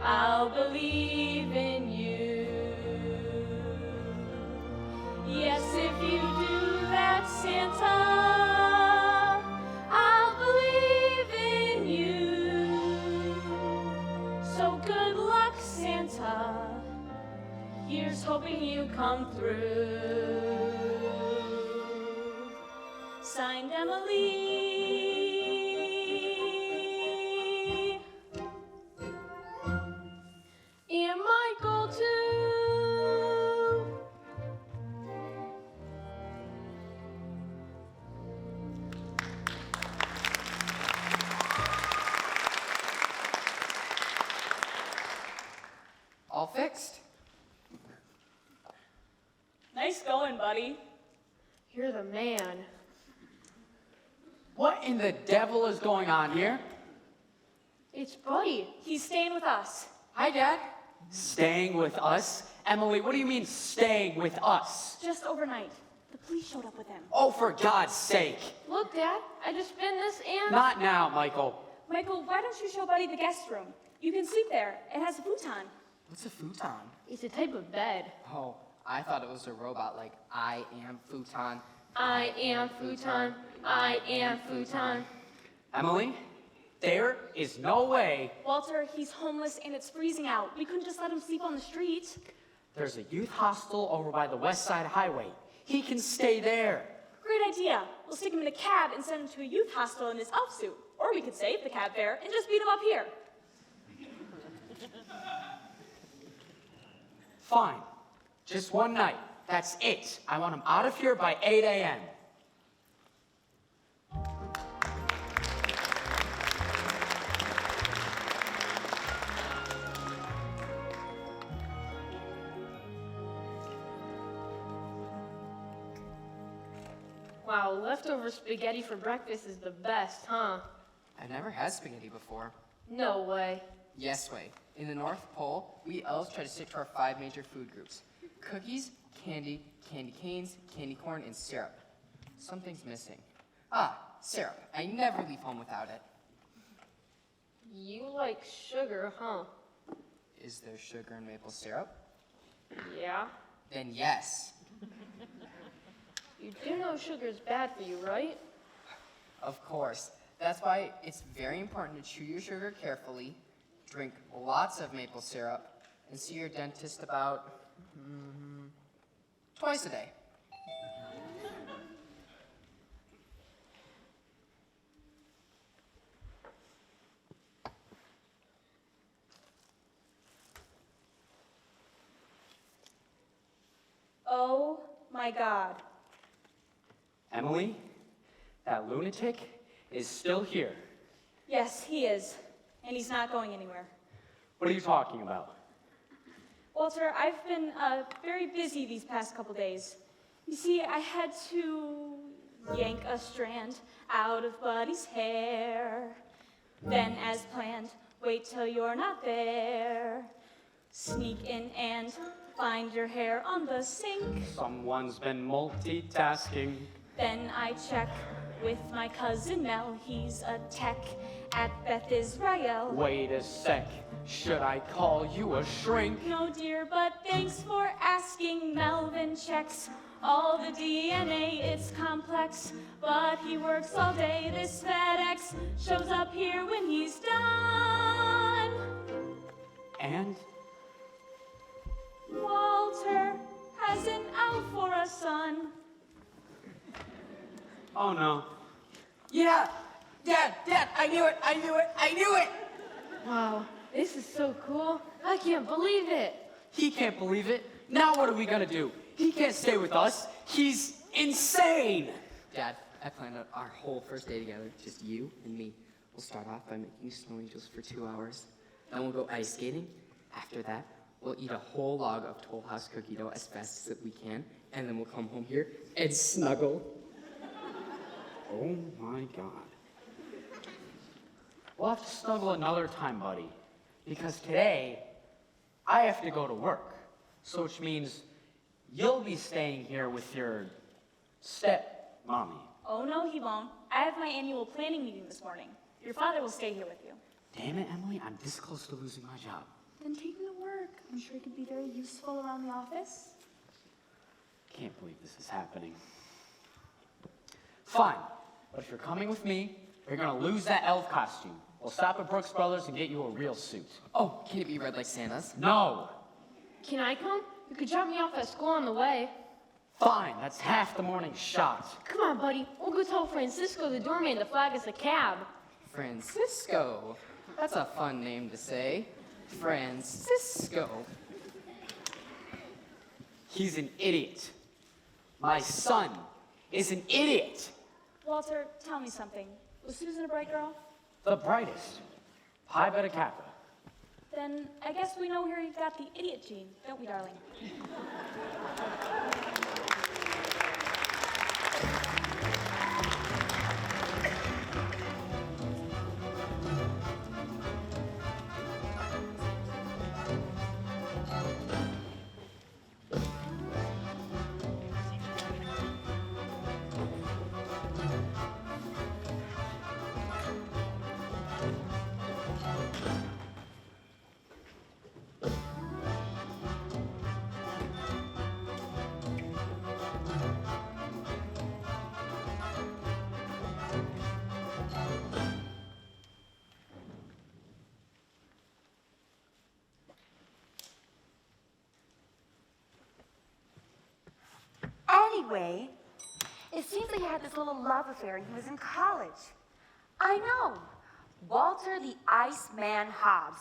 I'll believe in you. Yes, if you do that, Santa, I'll believe in you. So good luck, Santa. Here's hoping you come through. Signed, Emily. And Michael too. All fixed? Nice going, buddy. You're the man. What in the devil is going on here? It's Buddy. He's staying with us. Hi, Dad. Staying with us? Emily, what do you mean staying with us? Just overnight. The police showed up with him. Oh, for God's sake. Look, Dad, I just spin this and... Not now, Michael. Michael, why don't you show Buddy the guest room? You can sleep there. It has a futon. What's a futon? It's a type of bed. Oh, I thought it was a robot like I am futon. I am futon. I am futon. Emily, there is no way. Walter, he's homeless and it's freezing out. We couldn't just let him sleep on the street. There's a youth hostel over by the West Side Highway. He can stay there. Great idea. We'll stick him in a cab and send him to a youth hostel in his elf suit. Or we could save the cab fare and just beat him up here. Fine. Just one night. That's it. I want him out of here by 8 a.m. Wow, leftover spaghetti for breakfast is the best, huh? I've never had spaghetti before. No way. Yes way. In the North Pole, we elves try to stick to our 5 major food groups. Cookies, candy, candy canes, candy corn, and syrup. Something's missing. Ah, syrup. I never leave home without it. You like sugar, huh? Is there sugar in maple syrup? Yeah. Then yes. You do know sugar's bad for you, right? Of course. That's why it's very important to chew your sugar carefully, drink lots of maple syrup, and see your dentist about twice a day. Oh my God. Emily, that lunatic is still here. Yes, he is. And he's not going anywhere. What are you talking about? Walter, I've been very busy these past couple days. You see, I had to yank a strand out of Buddy's hair. Then, as planned, wait till you're not there. Sneak in and find your hair on the sink. Someone's been multitasking. Then I check with my cousin Mel. He's a tech at Beth Israel. Wait a sec. Should I call you a shrink? No, dear, but thanks for asking. Melvin checks all the DNA. It's complex, but he works all day. This FedEx shows up here when he's done. And? Walter has an out for a son. Oh no. Yeah! Dad, I knew it! Wow, this is so cool. I can't believe it. He can't believe it. Now what are we gonna do? He can't stay with us. He's insane! Dad, I planned out our whole first day together, just you and me. We'll start off by making snow angels for 2 hours. Then we'll go ice skating. After that, we'll eat a whole log of Toll House cookie dough as fast as we can. And then we'll come home here and snuggle. Oh my God. We'll have to snuggle another time, buddy. Because today, I have to go to work. So which means you'll be staying here with your step-mommy. Oh, no, he won't. I have my annual planning meeting this morning. Your father will stay here with you. Damn it, Emily, I'm this close to losing my job. Then take me to work. I'm sure it could be very useful around the office. Can't believe this is happening. Fine, but if you're coming with me, you're gonna lose that elf costume. We'll stop at Brooks Brothers and get you a real suit. Oh, can it be red like Santa's? No! Can I come? You could drop me off at school on the way. Fine, that's half the morning shot. Come on, buddy. We'll go tell Francisco the doorman to flag us a cab. Francisco? That's a fun name to say. Francisco. He's an idiot. My son is an idiot. Walter, tell me something. Was Susan a bright girl? The brightest. Pi Beta Kappa. Then I guess we know where you got the idiot gene, don't we, darling? Anyway, it seems like he had this little love affair when he was in college. I know. Walter the Iceman Hobbs.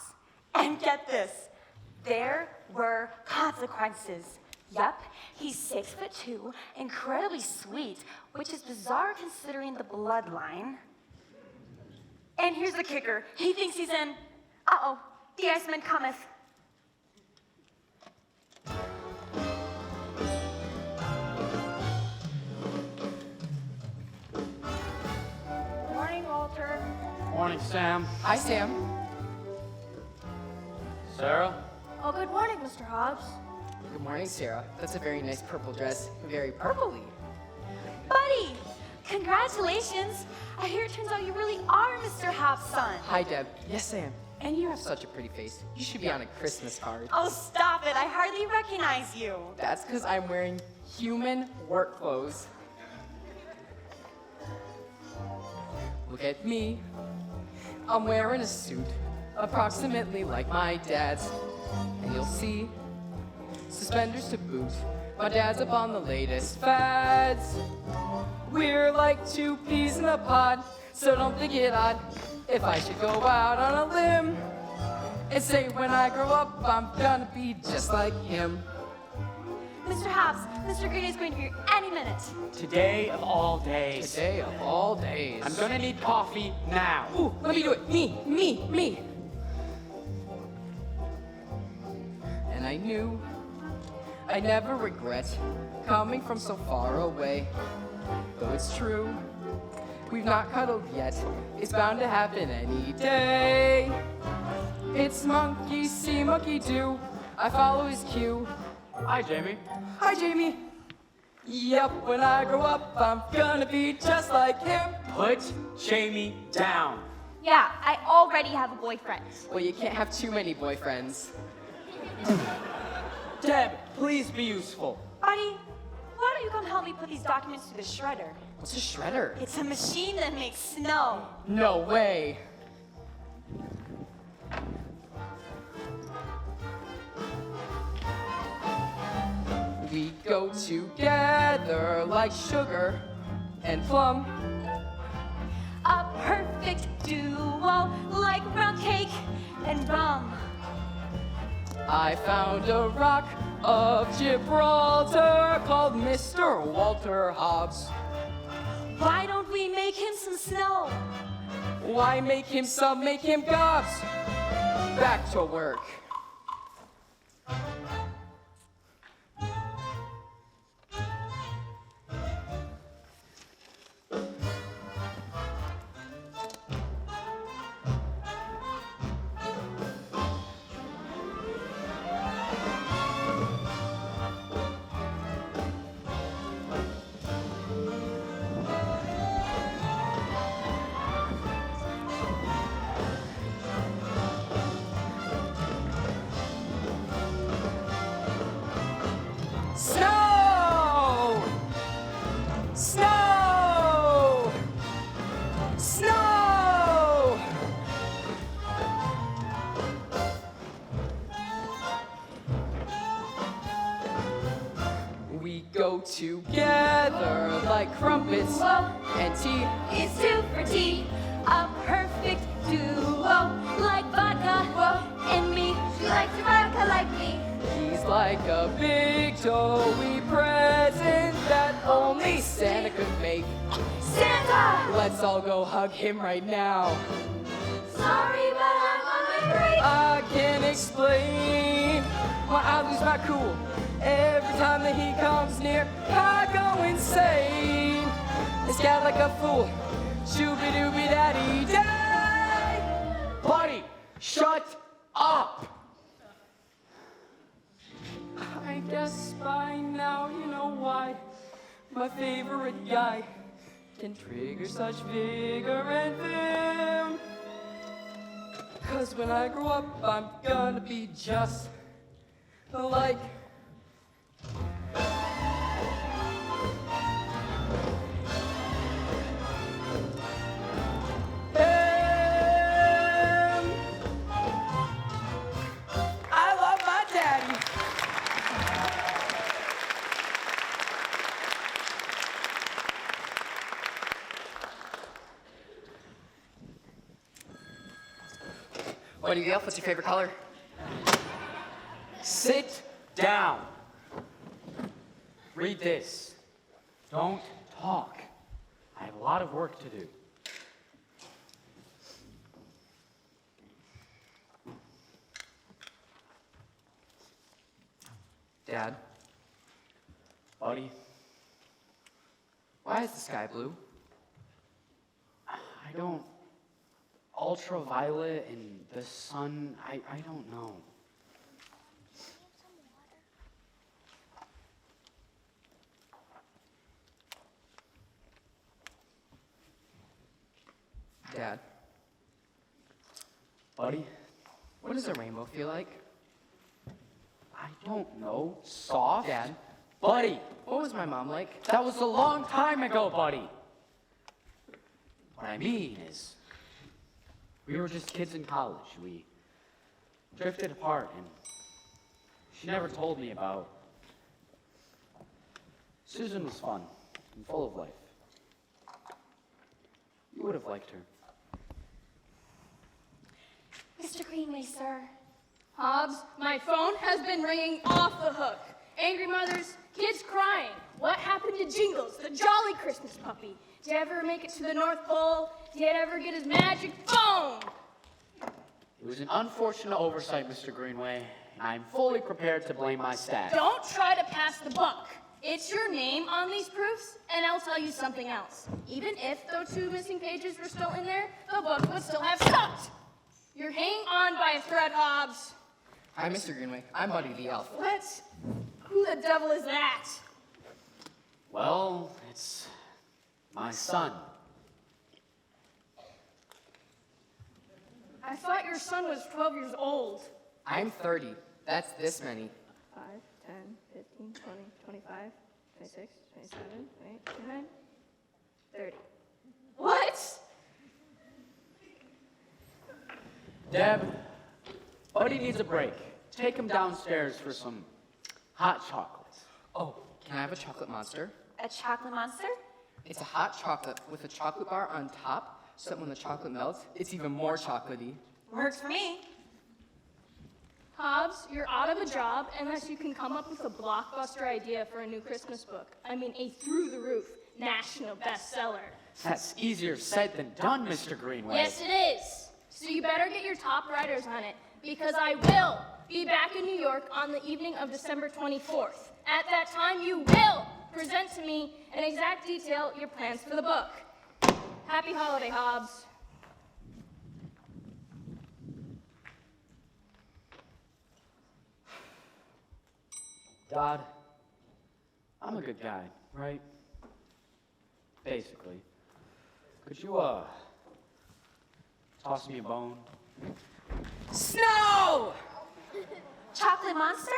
And get this, there were consequences. Yup, he's 6'2", incredibly sweet, which is bizarre considering the bloodline. And here's the kicker. He thinks he's in, uh-oh, the Iceman cometh. Morning, Sam. Hi, Sam. Sarah? Oh, good morning, Mr. Hobbs. Good morning, Sarah. That's a very nice purple dress. Very purpley. Buddy, congratulations. I hear it turns out you really are Mr. Hobbs' son. Hi, Deb. Yes, I am. And you have such a pretty face. You should be on a Christmas card. Oh, stop it. I hardly recognize you. That's because I'm wearing human work clothes. Look at me. I'm wearing a suit, approximately like my dad's. And you'll see, suspenders to boot. My dad's up on the latest fads. We're like two peas in a pod, so don't think it odd if I should go out on a limb and say when I grow up I'm gonna be just like him. Mr. Hobbs, Mr. Green is going to be here any minute. Today of all days. Today of all days. I'm gonna need coffee now. Ooh, let me do it. Me. And I knew I'd never regret coming from so far away. Though it's true, we've not cuddled yet. It's bound to happen any day. It's monkey see, monkey do. I follow his cue. Hi, Jamie. Hi, Jamie. Yep, when I grow up, I'm gonna be just like him. Put Jamie down. Yeah, I already have a boyfriend. Well, you can't have too many boyfriends. Deb, please be useful. Buddy, why don't you come help me put these documents through the shredder? What's a shredder? It's a machine that makes snow. No way. We go together like sugar and plum. A perfect duo like round cake and rum. I found a rock of Gibraltar called Mr. Walter Hobbs. Why don't we make him some snow? Why make him some, make him gobs? Back to work. Snow! Snow! Snow! We go together like crumpets and tea. It's two for tea. A perfect duo like vodka and me. She likes vodka like me. He's like a big doughy present that only Santa could make. Santa! Let's all go hug him right now. Sorry, but I'm on my break. I can't explain why I lose my cool every time that he comes near. I go insane. It's got like a fool. Shooby dooby daddy day. Buddy, shut up. I guess by now you know why my favorite guy can trigger such vigor and vim. 'Cause when I grow up, I'm gonna be just like him. I love my daddy. What do you yell? What's your favorite color? Sit down. Read this. Don't talk. I have a lot of work to do. Dad, Buddy, why is the sky blue? I ultraviolet and the sun, I don't know. Dad. Buddy, what does a rainbow feel like? I don't know. Soft? Dad. Buddy! What was my mom like? That was a long time ago, buddy! What I mean is, we were just kids in college. We drifted apart, and she never told me about. Susan was fun and full of life. You would have liked her. Mr. Greenway, sir. Hobbs, my phone has been ringing off the hook. Angry mothers, kids crying. What happened to Jingles, the jolly Christmas puppy? Did he ever make it to the North Pole? Did he ever get his magic phone? It was an unfortunate oversight, Mr. Greenway, and I'm fully prepared to blame my staff. Don't try to pass the buck. It's your name on these proofs, and I'll tell you something else. Even if those 2 missing pages were still in there, the book would still have sucked. You're hanging on by a thread, Hobbs. Hi, Mr. Greenway. I'm Buddy the Elf. What? Who the devil is that? Well, it's my son. I thought your son was 12 years old. I'm 30. That's this many. 5, 10, 15, 20, 25, 26, 27, 28, 29, 30. What? Deb, Buddy needs a break. Take him downstairs for some hot chocolates. Oh, can I have a chocolate monster? A chocolate monster? It's a hot chocolate with a chocolate bar on top, so that when the chocolate melts, it's even more chocolatey. Works for me. Hobbs, you're out of a job unless you can come up with a blockbuster idea for a new Christmas book. I mean, a through-the-roof national bestseller. That's easier said than done, Mr. Greenway. Yes, it is. So you better get your top writers on it, because I will be back in New York on the evening of December 24th. At that time, you will present to me in exact detail your plans for the book. Happy holiday, Hobbs. Dad, I'm a good guy, right? Basically. Could you, toss me a bone? Snow! Chocolate monster?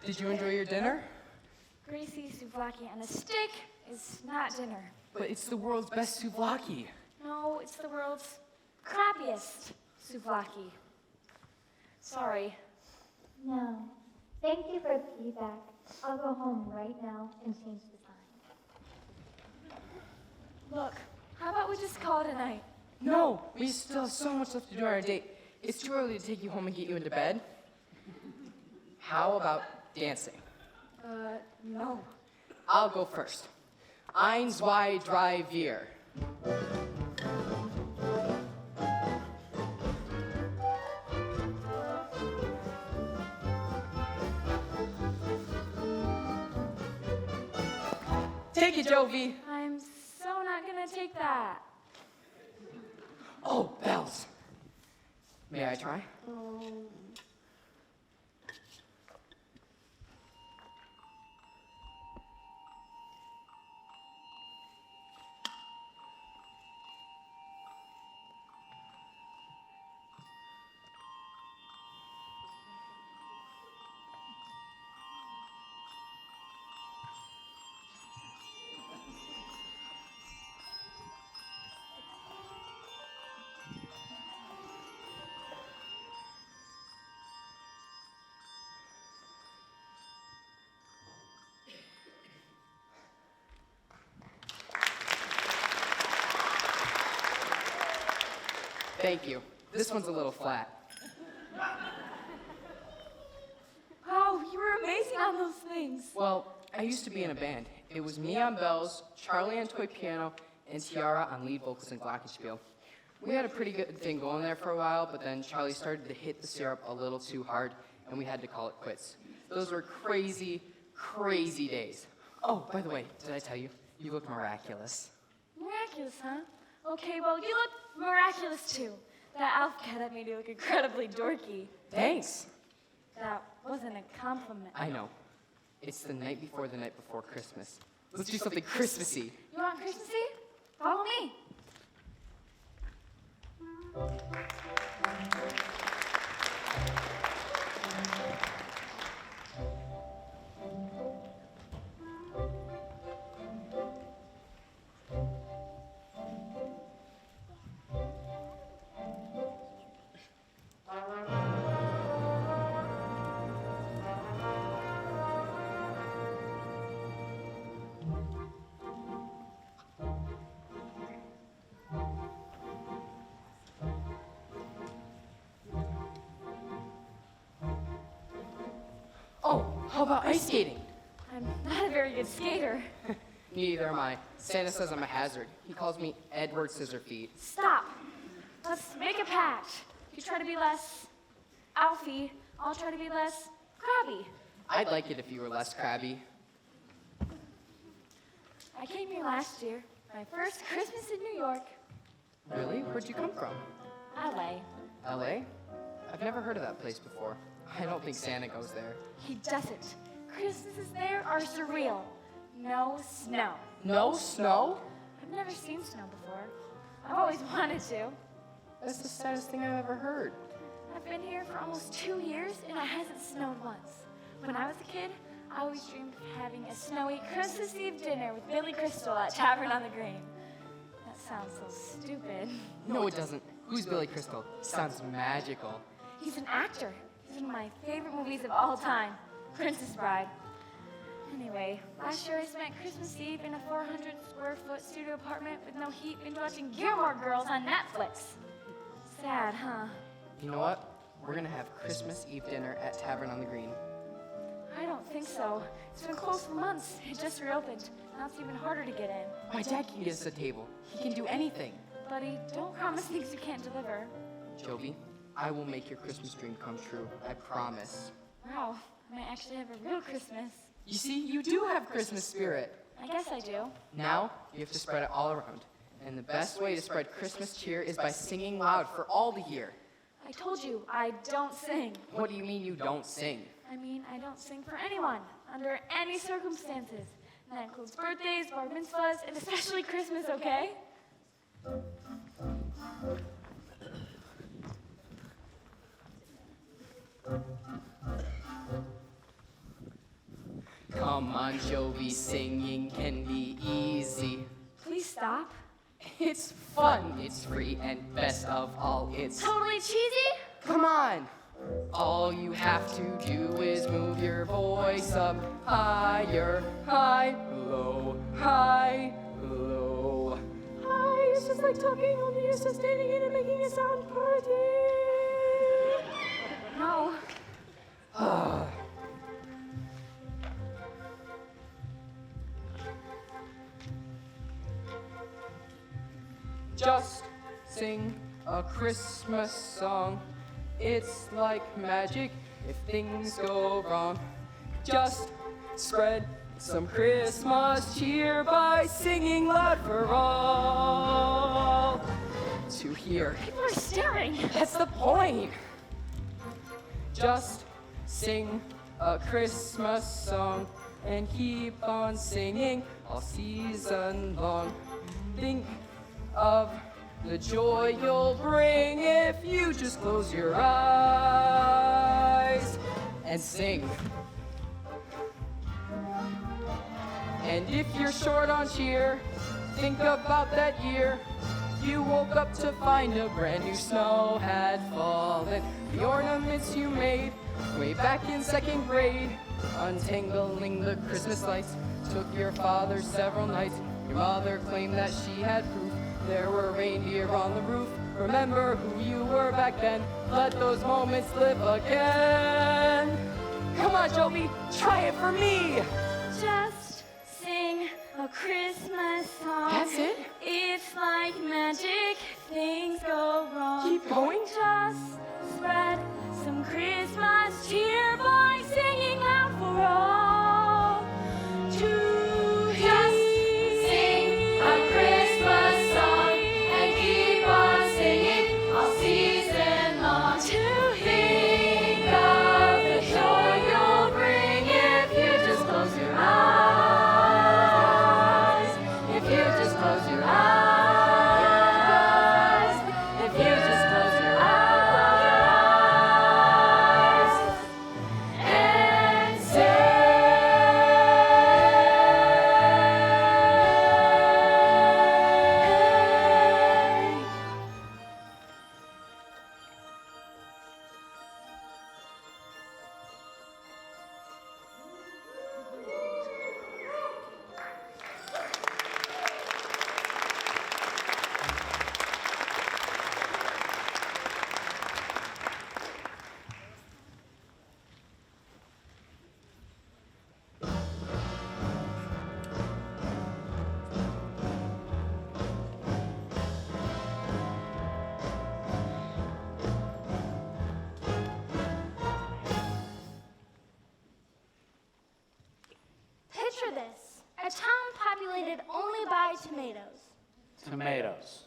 Did you enjoy your dinner? Greasy souvlaki on a stick is not dinner. But it's the world's best souvlaki. No, it's the world's crappiest souvlaki. Sorry. No. Thank you for the feedback. I'll go home right now and change the sign. Look, how about we just call it a night? No, we still have so much left to do on our date. It's too early to take you home and get you into bed. How about dancing? No. I'll go first. 1, 2, 3, 4. Take it, Jovi. I'm so not gonna take that. Oh, bells. May I try? Thank you. This one's a little flat. Wow, you were amazing on those things. Well, I used to be in a band. It was me on bells, Charlie on toy piano, and Tiara on lead vocals and glockenspiel. We had a pretty good thing going there for a while, but then Charlie started to hit the syrup a little too hard, and we had to call it quits. Those were crazy, crazy days. Oh, by the way, did I tell you? You look miraculous. Miraculous, huh? Okay, well, you look miraculous too. That outfit that made you look incredibly dorky. Thanks. That wasn't a compliment. I know. It's the night before Christmas. Let's do something Christmassy. You want Christmassy? Follow me. Oh, how about ice skating? I'm not a very good skater. Neither am I. Santa says I'm a hazard. He calls me Edward Scissorfeet. Stop. Let's make a pact. You try to be less Alfie, I'll try to be less crabby. I'd like it if you were less crabby. I came here last year, my first Christmas in New York. Really? Where'd you come from? LA. LA? I've never heard of that place before. I don't think Santa goes there. He doesn't. Christmases there are surreal. No snow. No snow? I've never seen snow before. I've always wanted to. That's the saddest thing I've ever heard. I've been here for almost 2 years and it hasn't snowed once. When I was a kid, I always dreamed of having a snowy Christmas Eve dinner with Billy Crystal at Tavern on the Green. That sounds so stupid. No, it doesn't. Who's Billy Crystal? Sounds magical. He's an actor. He's one of my favorite movies of all time, Princess Bride. Anyway, last year I spent Christmas Eve in a 400 square foot studio apartment with no heat binge watching Gilmore Girls on Netflix. Sad, huh? You know what? We're gonna have Christmas Eve dinner at Tavern on the Green. I don't think so. It's been closed for months. It just reopened. Now it's even harder to get in. My dad can get us a table. He can do anything. Buddy, don't promise things you can't deliver. Jovi, I will make your Christmas dream come true. I promise. Wow, I might actually have a real Christmas. You see, you do have Christmas spirit. I guess I do. Now, you have to spread it all around. And the best way to spread Christmas cheer is by singing loud for all to hear. I told you, I don't sing. What do you mean you don't sing? I mean, I don't sing for anyone, under any circumstances. And that includes birthdays, bar mitzvahs, and especially Christmas, okay? Come on, Jovi, singing can be easy. Please stop. It's fun, it's free, and best of all, it's Totally cheesy? Come on! All you have to do is move your voice up higher, high, low, high, low. High, it's just like talking, only you're sustaining it and making it sound pretty. No. Just sing a Christmas song. It's like magic if things go wrong. Just spread some Christmas cheer by singing loud for all to hear. People are staring. That's the point. Just sing a Christmas song and keep on singing all season long. Think of the joy you'll bring if you just close your eyes and sing. And if you're short on cheer, think about that year you woke up to find a brand new snow had fallen. The ornaments you made way back in 2nd grade, untangling the Christmas lights, took your father several nights. Your mother claimed that she had proof there were reindeer on the roof, Remember who you were back then. Let those moments live again. Come on, Joby, try it for me. Just sing a Christmas song. That's it? It's like magic, things go wrong. Keep going. Just spread some Christmas cheer by singing loud for all to hear. Just sing a Christmas song and keep on singing all season long. To Think of the joy you'll bring if you just close your eyes. If you just close your eyes. If you just close your eyes and say. Picture this. A town populated only by tomatoes. Tomatoes.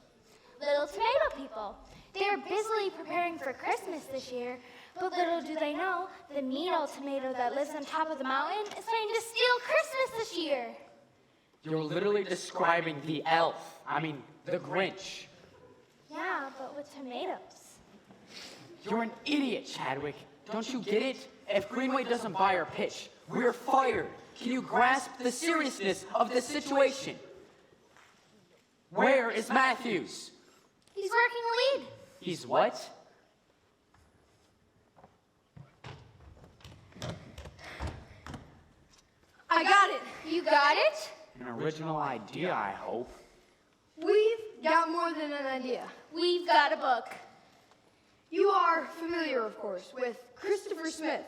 Little tomato people. They are busily preparing for Christmas this year, but little do they know, the mean old tomato that lives on top of the mountain is planning to steal Christmas this year. You're literally describing the elf. I mean, the Grinch. Yeah, but with tomatoes. You're an idiot, Chadwick. Don't you get it? If Greenway doesn't buy our pitch, we're fired. Can you grasp the seriousness of the situation? Where is Matthews? He's working the lead. He's what? I got it. You got it? An original idea, I hope. We've got more than an idea. We've got a book. You are familiar, of course, with Christopher Smith.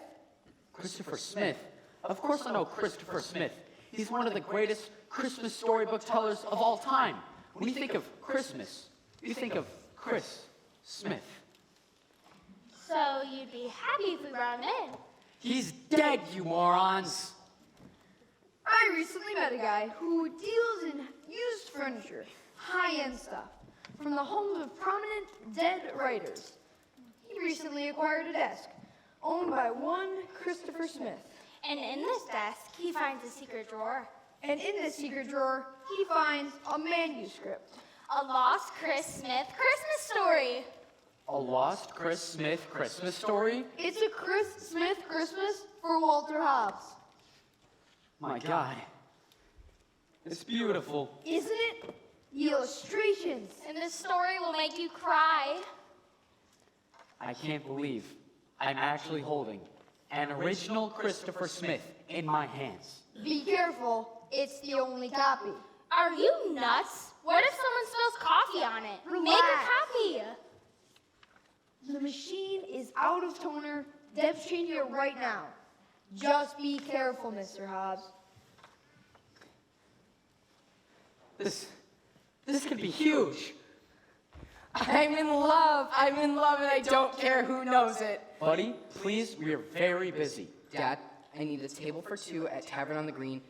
Christopher Smith? Of course I know Christopher Smith. He's one of the greatest Christmas storybook tellers of all time. When you think of Christmas, you think of Chris Smith. So you'd be happy if we brought him in. He's dead, you morons! I recently met a guy who deals in used furniture, high-end stuff, from the homes of prominent dead writers. He recently acquired a desk owned by one Christopher Smith. And in this desk, he finds a secret drawer. And in this secret drawer, he finds a manuscript. A lost Chris Smith Christmas story. A lost Chris Smith Christmas story? It's a Chris Smith Christmas for Walter Hobbs. My God. It's beautiful. Isn't it? The illustrations. And this story will make you cry. I can't believe I'm actually holding an original Christopher Smith in my hands. Be careful, it's the only copy. Are you nuts? What if someone spills coffee on it? Relax. Make a copy. The machine is out of toner. Deb's changing it right now. Just be careful, Mr. Hobbs. This could be huge. I'm in love, and I don't care who knows it. Buddy, please, we are very busy. Dad, I need a table for two at Tavern on the Green,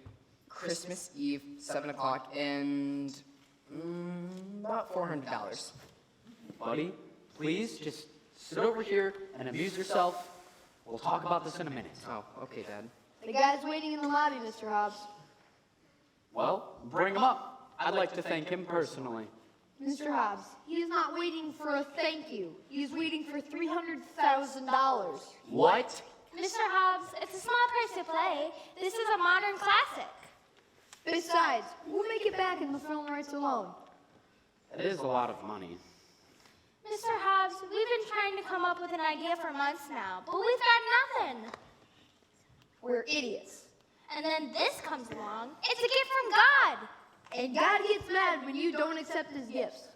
Christmas Eve, 7 o'clock, and about $400. Buddy, please, just sit over here and amuse yourself. We'll talk about this in a minute. Oh, okay, Dad. The guy's waiting in the lobby, Mr. Hobbs. Well, bring him up. I'd like to thank him personally. Mr. Hobbs, he is not waiting for a thank you. He's waiting for $300,000. What? Mr. Hobbs, it's a small price to play. This is a modern classic. Besides, we'll make it back in the film rights alone. That is a lot of money. Mr. Hobbs, we've been trying to come up with an idea for months now, but we've got nothing. We're idiots. And then this comes along. It's a gift from God. And God gets mad when you don't accept his gifts.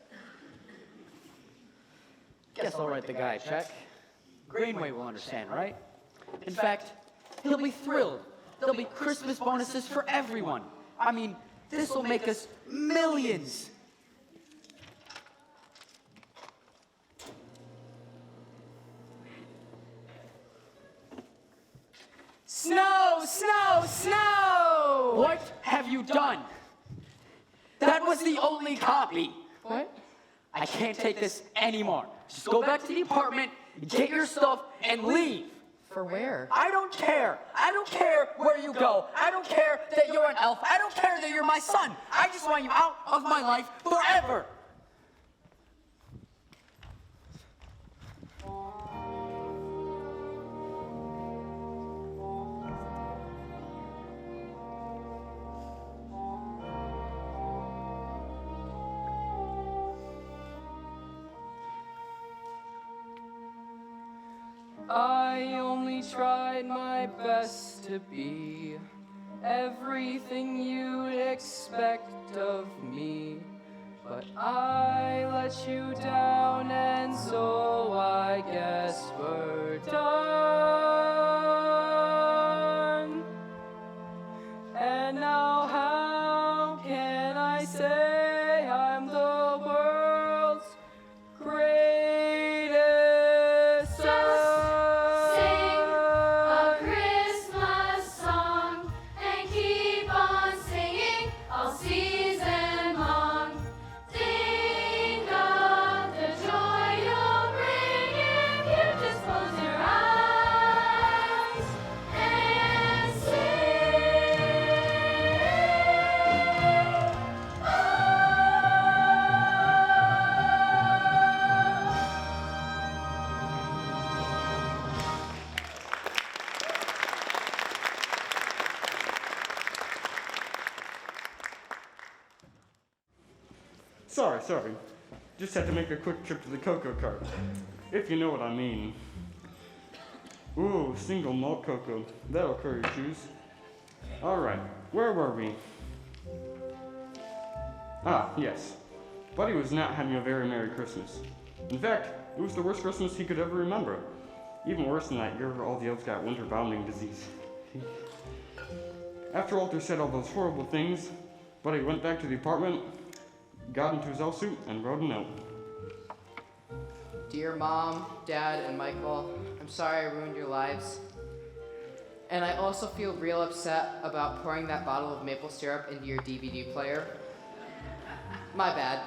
Guess I'll write the guy a check. Greenway will understand, right? In fact, he'll be thrilled. There'll be Christmas bonuses for everyone. I mean, this will make us millions. Snow, snow, snow! What have you done? That was the only copy. What? I can't take this anymore. Just go back to the apartment, get your stuff, and leave. For where? I don't care. I don't care where you go. I don't care that you're an elf. I don't care that you're my son. I just want you out of my life forever. I only tried my best to be everything you'd expect of me, but I let you down, and so I guess we're done. And now how can I say I'm the world's greatest son? Sorry. Just had to make a quick trip to the cocoa cart. If you know what I mean. Ooh, single malt cocoa. That'll curry your shoes. Alright, where were we? Ah, yes. Buddy was not having a very Merry Christmas. In fact, it was the worst Christmas he could ever remember. Even worse than that year where all the elves got winter bounding disease. After Walter said all those horrible things, Buddy went back to the apartment, got into his elf suit, and wrote a note. Dear Mom, Dad, and Michael, I'm sorry I ruined your lives. And I also feel real upset about pouring that bottle of maple syrup into your DVD player. My bad.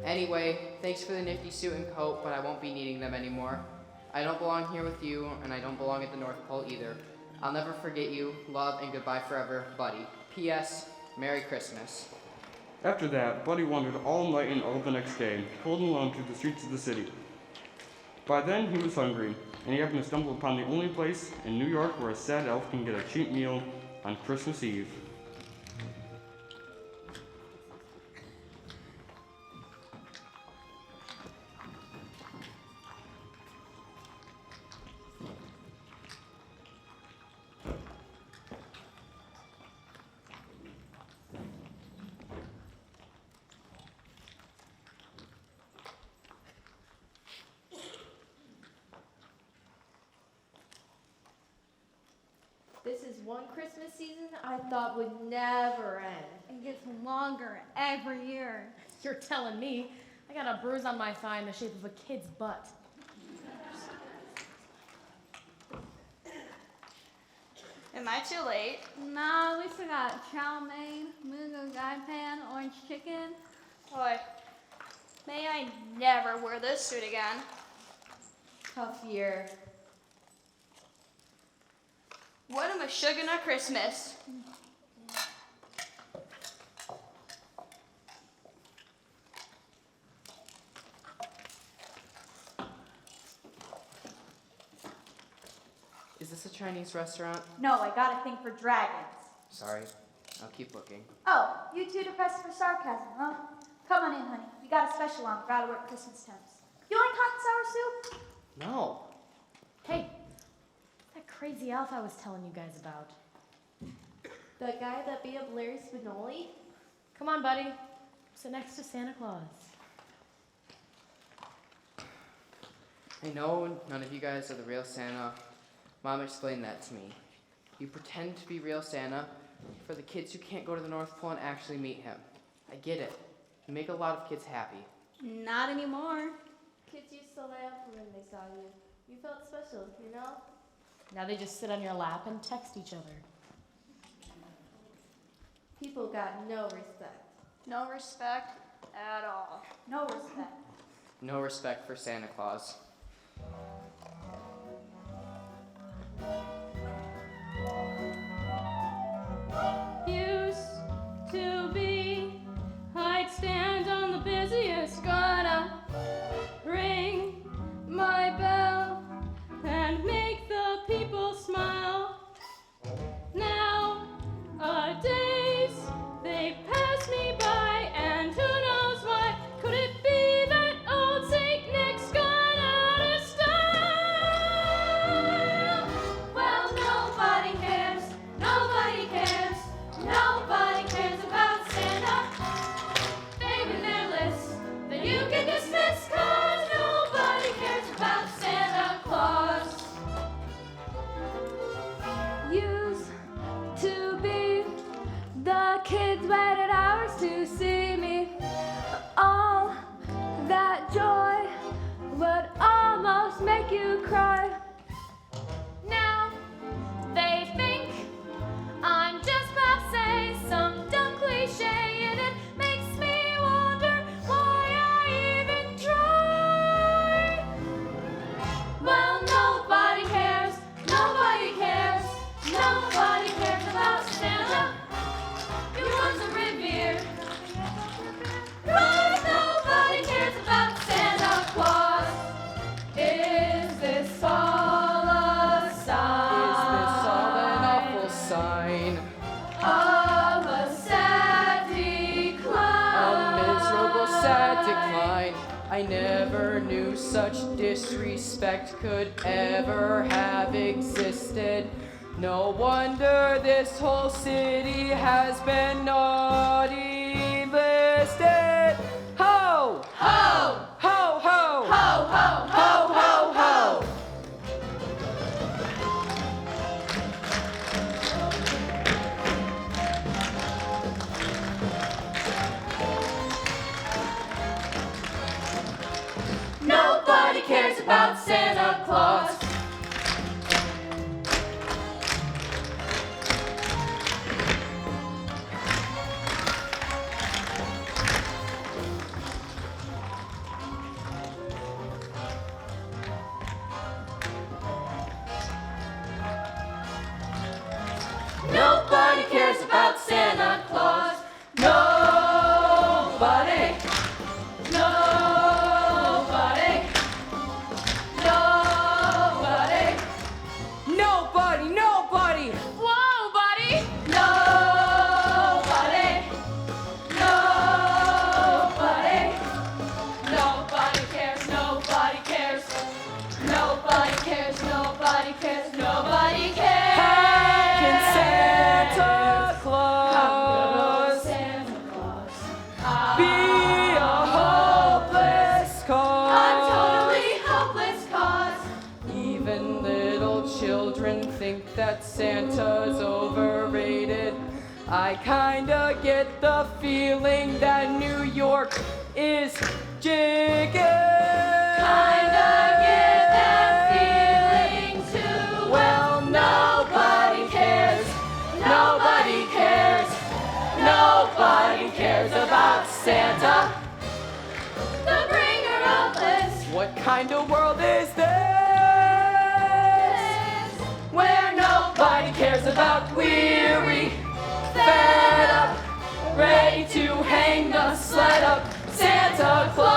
Anyway, thanks for the nifty suit and coat, but I won't be needing them anymore. I don't belong here with you, and I don't belong at the North Pole either. I'll never forget you. Love and goodbye forever, Buddy. P.S. Merry Christmas. After that, Buddy wandered all night and all the next day, holding along through the streets of the city. By then, he was hungry, and he happened to stumble upon the only place in New York where a sad elf can get a cheap meal on Christmas Eve. This is one Christmas season I thought would never end. It gets longer every year. You're telling me. I got a bruise on my thigh in the shape of a kid's butt. Am I too late? Nah, we still got chow mein, mungo gai pan, orange chicken. Boy, may I never wear this suit again. Tough year. What am I sugar at Christmas? Is this a Chinese restaurant? No, I got a thing for dragons. Sorry, I'll keep looking. Oh, you two depressed for sarcasm, huh? Come on in, honey. We got a special on for out-of-work Christmas temps. You like hot and sour soup? No. Hey, that crazy elf I was telling you guys about. The guy that beat up Larry Spinoli? Come on, buddy. Sit next to Santa Claus. I know none of you guys are the real Santa. Mom explained that to me. You pretend to be real Santa for the kids who can't go to the North Pole and actually meet him. I get it. You make a lot of kids happy. Not anymore. Kids used to light up when they saw you. You felt special, you know? Now they just sit on your lap and text each other. People got no respect. No respect at all. No respect. No respect for Santa Claus. Used to be, I'd stand on the busiest corner, ring my bell, and make the people smile. Nowadays, they pass me by, and who knows why? Could it be that old Saint Nick's gone out of style? Well, nobody cares, nobody cares, nobody cares about Santa. They've in their list that you can dismiss, 'cause nobody cares about Santa Claus. Used to be the kids waited hours to see me. All that joy would almost make you cry. Now they think I'm just passé, some dumb cliche, and it makes me wonder why I even try. Well, nobody cares, nobody cares, nobody cares about Santa. He was a revere. 'Cause nobody cares about Santa Claus. Is this all a sign? Is this all an awful sign? Of a sad decline. A miserable, sad decline. I never knew such disrespect could ever have existed. No wonder this whole city has been naughty listed. Ho! Ho! Ho, ho! Ho, ho, ho, ho, ho! Nobody cares about Santa Claus. Nobody cares about Santa Claus. Nobody. Nobody. Nobody. Nobody, nobody! Whoa, buddy. Nobody. Nobody. Nobody cares. Nobody cares. Nobody cares. Nobody cares. Nobody cares. Can Santa Claus Santa Claus. be a hopeless cause? I'm totally hopeless cause. Even little children think that Santa's overrated. I kinda get the feeling that New York is jigging. Kinda get that feeling too. Well, nobody cares. Nobody cares. Nobody cares about Santa, the bringer of bliss. What kind of world is this? Where nobody cares about weary, fed up, ready to hang the sled up Santa Claus.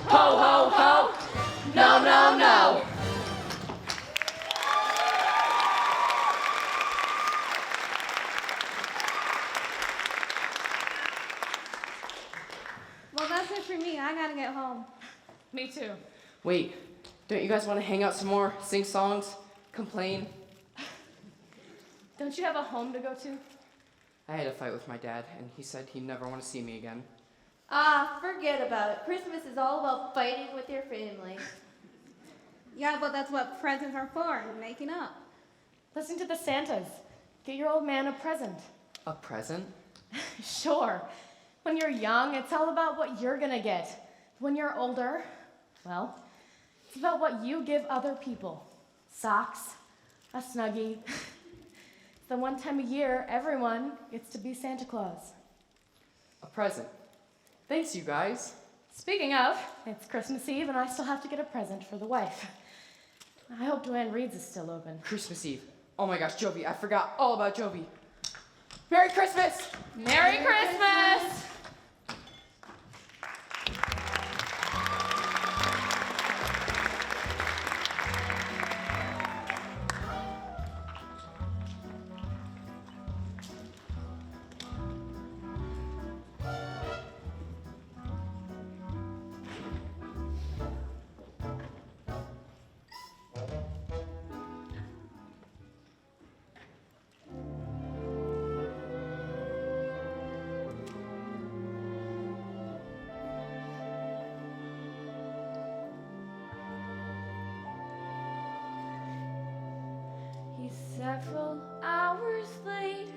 Ho, ho, ho. No, no, no. Well, that's it for me. I gotta get home. Me too. Wait, don't you guys want to hang out some more, sing songs, complain? Don't you have a home to go to? I had a fight with my dad, and he said he'd never want to see me again. Ah, forget about it. Christmas is all about fighting with your family. Yeah, but that's what presents are for, making up. Listen to the Santas. Get your old man a present. A present? Sure. When you're young, it's all about what you're gonna get. When you're older, well, it's about what you give other people. Socks, a Snuggie. It's the one time a year everyone gets to be Santa Claus. A present. Thanks, you guys. Speaking of, it's Christmas Eve and I still have to get a present for the wife. I hope Joanne Reed's is still open. Christmas Eve. Oh my gosh, Jovi, I forgot all about Jovi. Merry Christmas! Merry Christmas! Several hours late,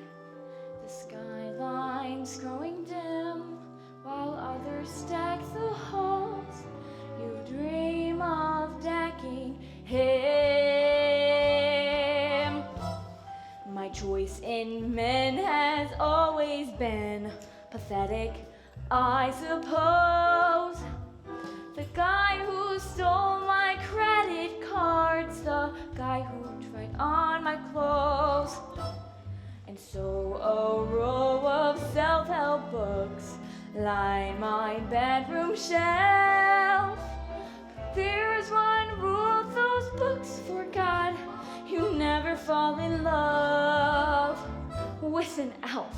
the skyline's growing dim, while others stack the halls. You dream of decking him. My choice in men has always been pathetic, I suppose. The guy who stole my credit cards, the guy who tried on my clothes. And so a row of self-help books line my bedroom shelf. But there's one rule those books forgot: you never fall in love with an elf.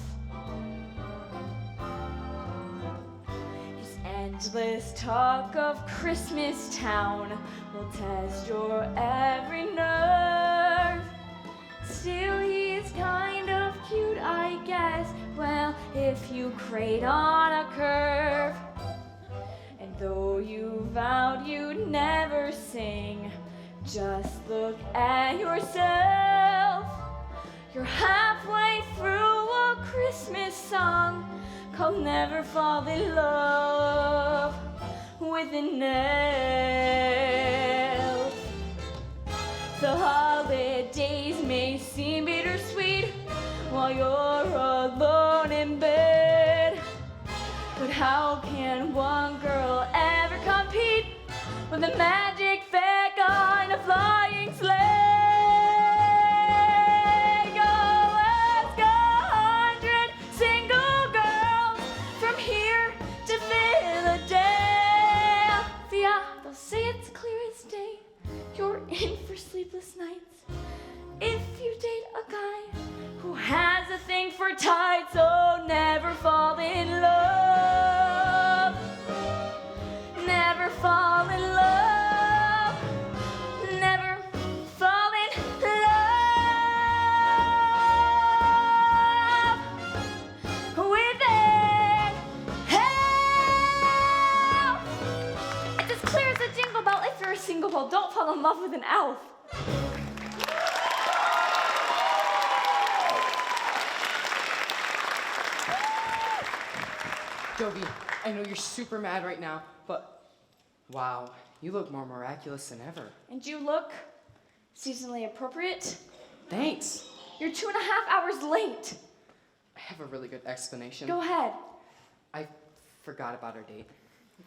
Endless talk of Christmas Town will test your every nerve. Still, he's kind of cute, I guess. Well, if you grade on a curve. And though you vowed you'd never sing, just look at yourself. You're halfway through a Christmas song called Never Fall in Love with an elf. The holidays may seem bittersweet while you're alone in bed. But how can one girl ever compete with the magic effect on a flying sleigh? Say it's clear as day, you're in for sleepless nights. If you date a guy who has a thing for tights, so never fall in love. Never fall in love. Never fall in love with an elf. It's as clear as a jingle bell. If you're a single bell, don't fall in love with an elf. Jovi, I know you're super mad right now, but wow, you look more miraculous than ever. And you look seasonally appropriate. Thanks. You're 2.5 hours late. I have a really good explanation. Go ahead. I forgot about our date.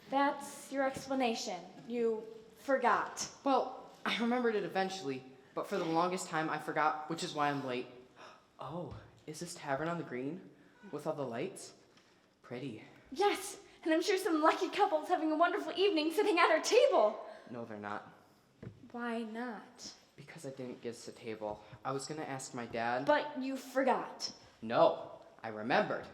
That's your explanation. You forgot. Well, I remembered it eventually, but for the longest time I forgot, which is why I'm late. Oh, is this Tavern on the Green with all the lights? Pretty. Yes, and I'm sure some lucky couple's having a wonderful evening sitting at our table. No, they're not. Why not? Because I didn't get us a table. I was gonna ask my dad. But you forgot. No, I remembered.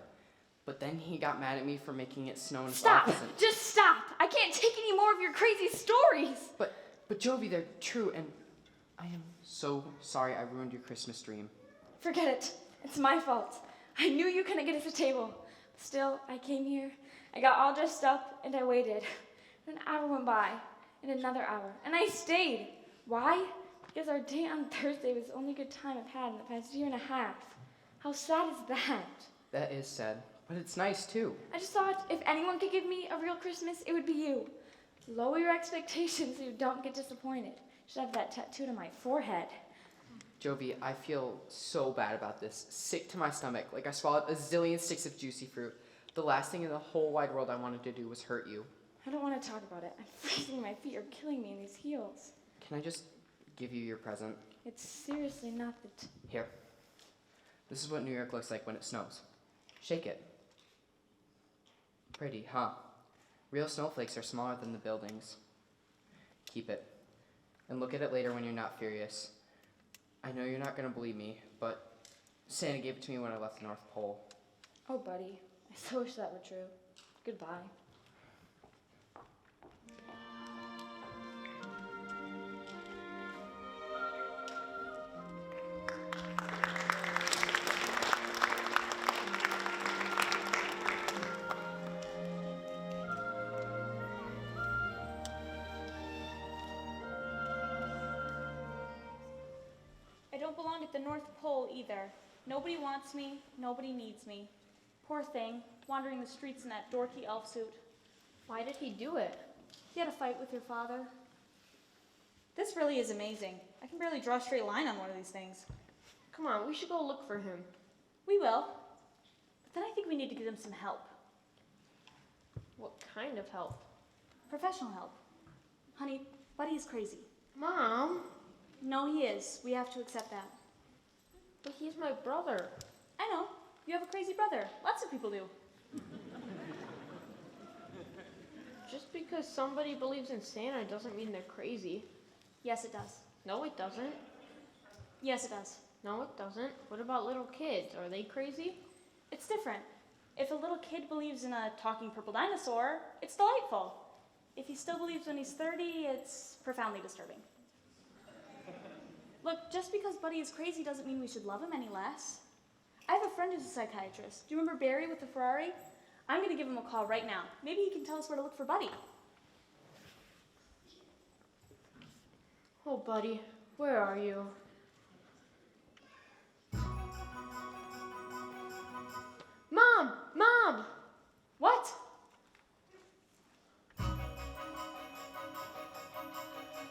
But then he got mad at me for making it snow in his Stop! office. and- Just stop! I can't take any more of your crazy stories! But Jovi, they're true, and I am so sorry I ruined your Christmas dream. Forget it. It's my fault. I knew you couldn't get us a table. Still, I came here I got all dressed up and I waited. An hour went by, and another hour, and I stayed. Why? Because our date on Thursday was the only good time I've had in the past year and a half. How sad is that? That is sad, but it's nice too. I just thought if anyone could give me a real Christmas, it would be you. Lower your expectations so you don't get disappointed. Should have that tattooed on my forehead. Jovi, I feel so bad about this. Sick to my stomach, like I swallowed a zillion sticks of juicy fruit. The last thing in the whole wide world I wanted to do was hurt you. I don't want to talk about it. I'm freezing. My feet are killing me in these heels. Can I just give you your present? It's seriously not the Here. This is what New York looks like when it snows. Shake it. Pretty, huh? Real snowflakes are smaller than the buildings. Keep it. And look at it later when you're not furious. I know you're not going to believe me, but Santa gave it to me when I left the North Pole. Oh, buddy. I so wish that were true. Goodbye. I don't belong at the North Pole either. Nobody wants me, nobody needs me. Poor thing, wandering the streets in that dorky elf suit. Why did he do it? He had a fight with your father. This really is amazing. I can barely draw a straight line on one of these things. Come on, we should go look for him. We will. But then I think we need to give him some help. What kind of help? Professional help. Honey, Buddy is crazy. Mom? No, he is. We have to accept that. But he's my brother. I know. You have a crazy brother. Lots of people do. Just because somebody believes in Santa doesn't mean they're crazy. Yes, it does. No, it doesn't. Yes, it does. No, it doesn't. What about little kids? Are they crazy? It's different. If a little kid believes in a talking purple dinosaur, it's delightful. If he still believes when he's 30, it's profoundly disturbing. Look, just because Buddy is crazy doesn't mean we should love him any less. I have a friend who's a psychiatrist. Do you remember Barry with the Ferrari? I'm going to give him a call right now. Maybe he can tell us where to look for Buddy. Oh, Buddy, where are you? Mom! Mom! What?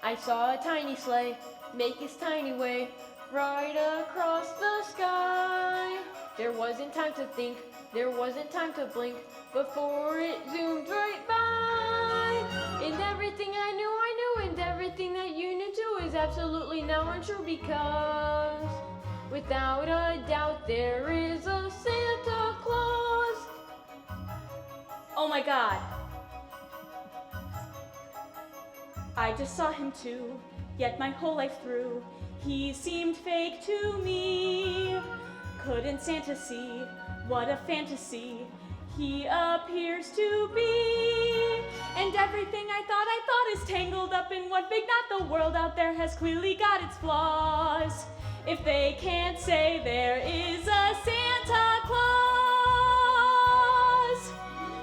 I saw a tiny sleigh make its tiny way right across the sky. There wasn't time to think, there wasn't time to blink before it zoomed right by. And everything I knew, and everything that you knew too is absolutely now untrue, because without a doubt there is a Santa Claus. Oh my God. I just saw him too, yet my whole life through, he seemed fake to me. Couldn't Santa see what a fantasy he appears to be? And everything I thought is tangled up in one big knot. The world out there has clearly got its flaws. If they can't say there is a Santa Claus.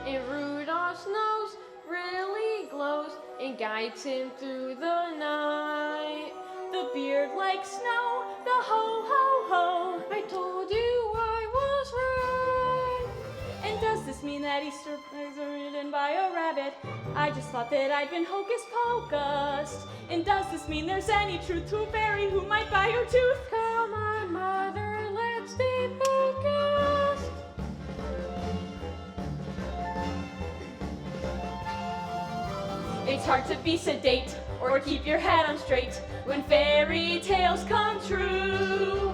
And Rudolph's nose really glows and guides him through the night. The beard like snow, the ho ho ho. I told you I was right. And does this mean that Easter is ridden by a rabbit? I just thought that I'd been hocus pocused. And does this mean there's any truth to a fairy who might buy your tooth? Come on, mother, let's stay focused. It's hard to be sedate or keep your head on straight when fairy tales come true.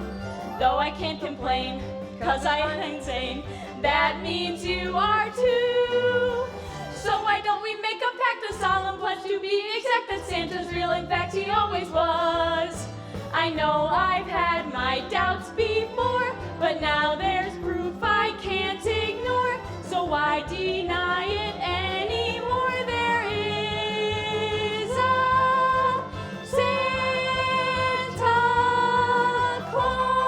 Though I can't complain, 'cause I am insane, that means you are too. So why don't we make a pact, a solemn pledge to be exact, that Santa's real, in fact he always was. I know I've had my doubts before, but now there's proof I can't ignore. So why deny it anymore? There is a Santa Claus.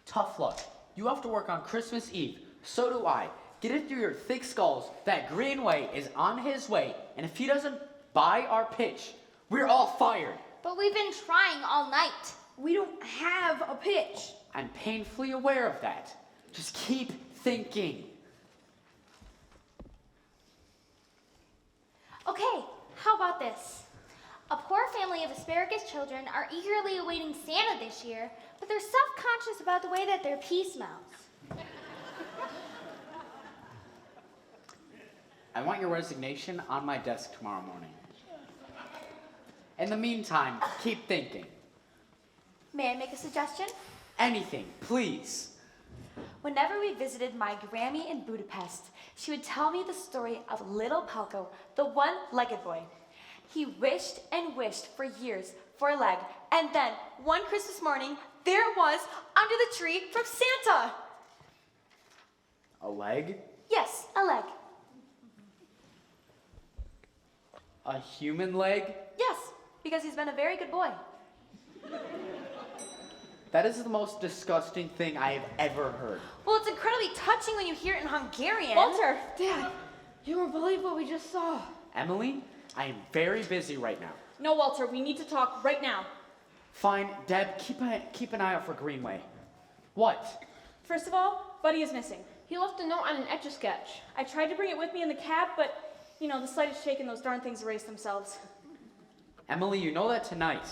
Tough luck. You have to work on Christmas Eve. So do I. Get it through your thick skulls that Greenway is on his way, and if he doesn't buy our pitch, we're all fired. But we've been trying all night. We don't have a pitch. I'm painfully aware of that. Just keep thinking. Okay, how about this? A poor family of asparagus children are eagerly awaiting Santa this year, but they're self-conscious about the way that their pee smells. I want your resignation on my desk tomorrow morning. In the meantime, keep thinking. May I make a suggestion? Anything, please. Whenever we visited my Grammy in Budapest, she would tell me the story of little Palko, the one-legged boy. He wished and wished for years for a leg, and then one Christmas morning, there it was under the tree from Santa. A leg? Yes, a leg. A human leg? Yes, because he's been a very good boy. That is the most disgusting thing I have ever heard. Well, it's incredibly touching when you hear it in Hungarian. Walter! Dad, you won't believe what we just saw. Emily, I am very busy right now. No, Walter, we need to talk right now. Fine, Deb, keep an eye out for Greenway. What? First of all, Buddy is missing. He left a note on an Etch-a-Sketch. I tried to bring it with me in the cab, but, the slightest shake and those darn things erase themselves. Emily, you know that tonight,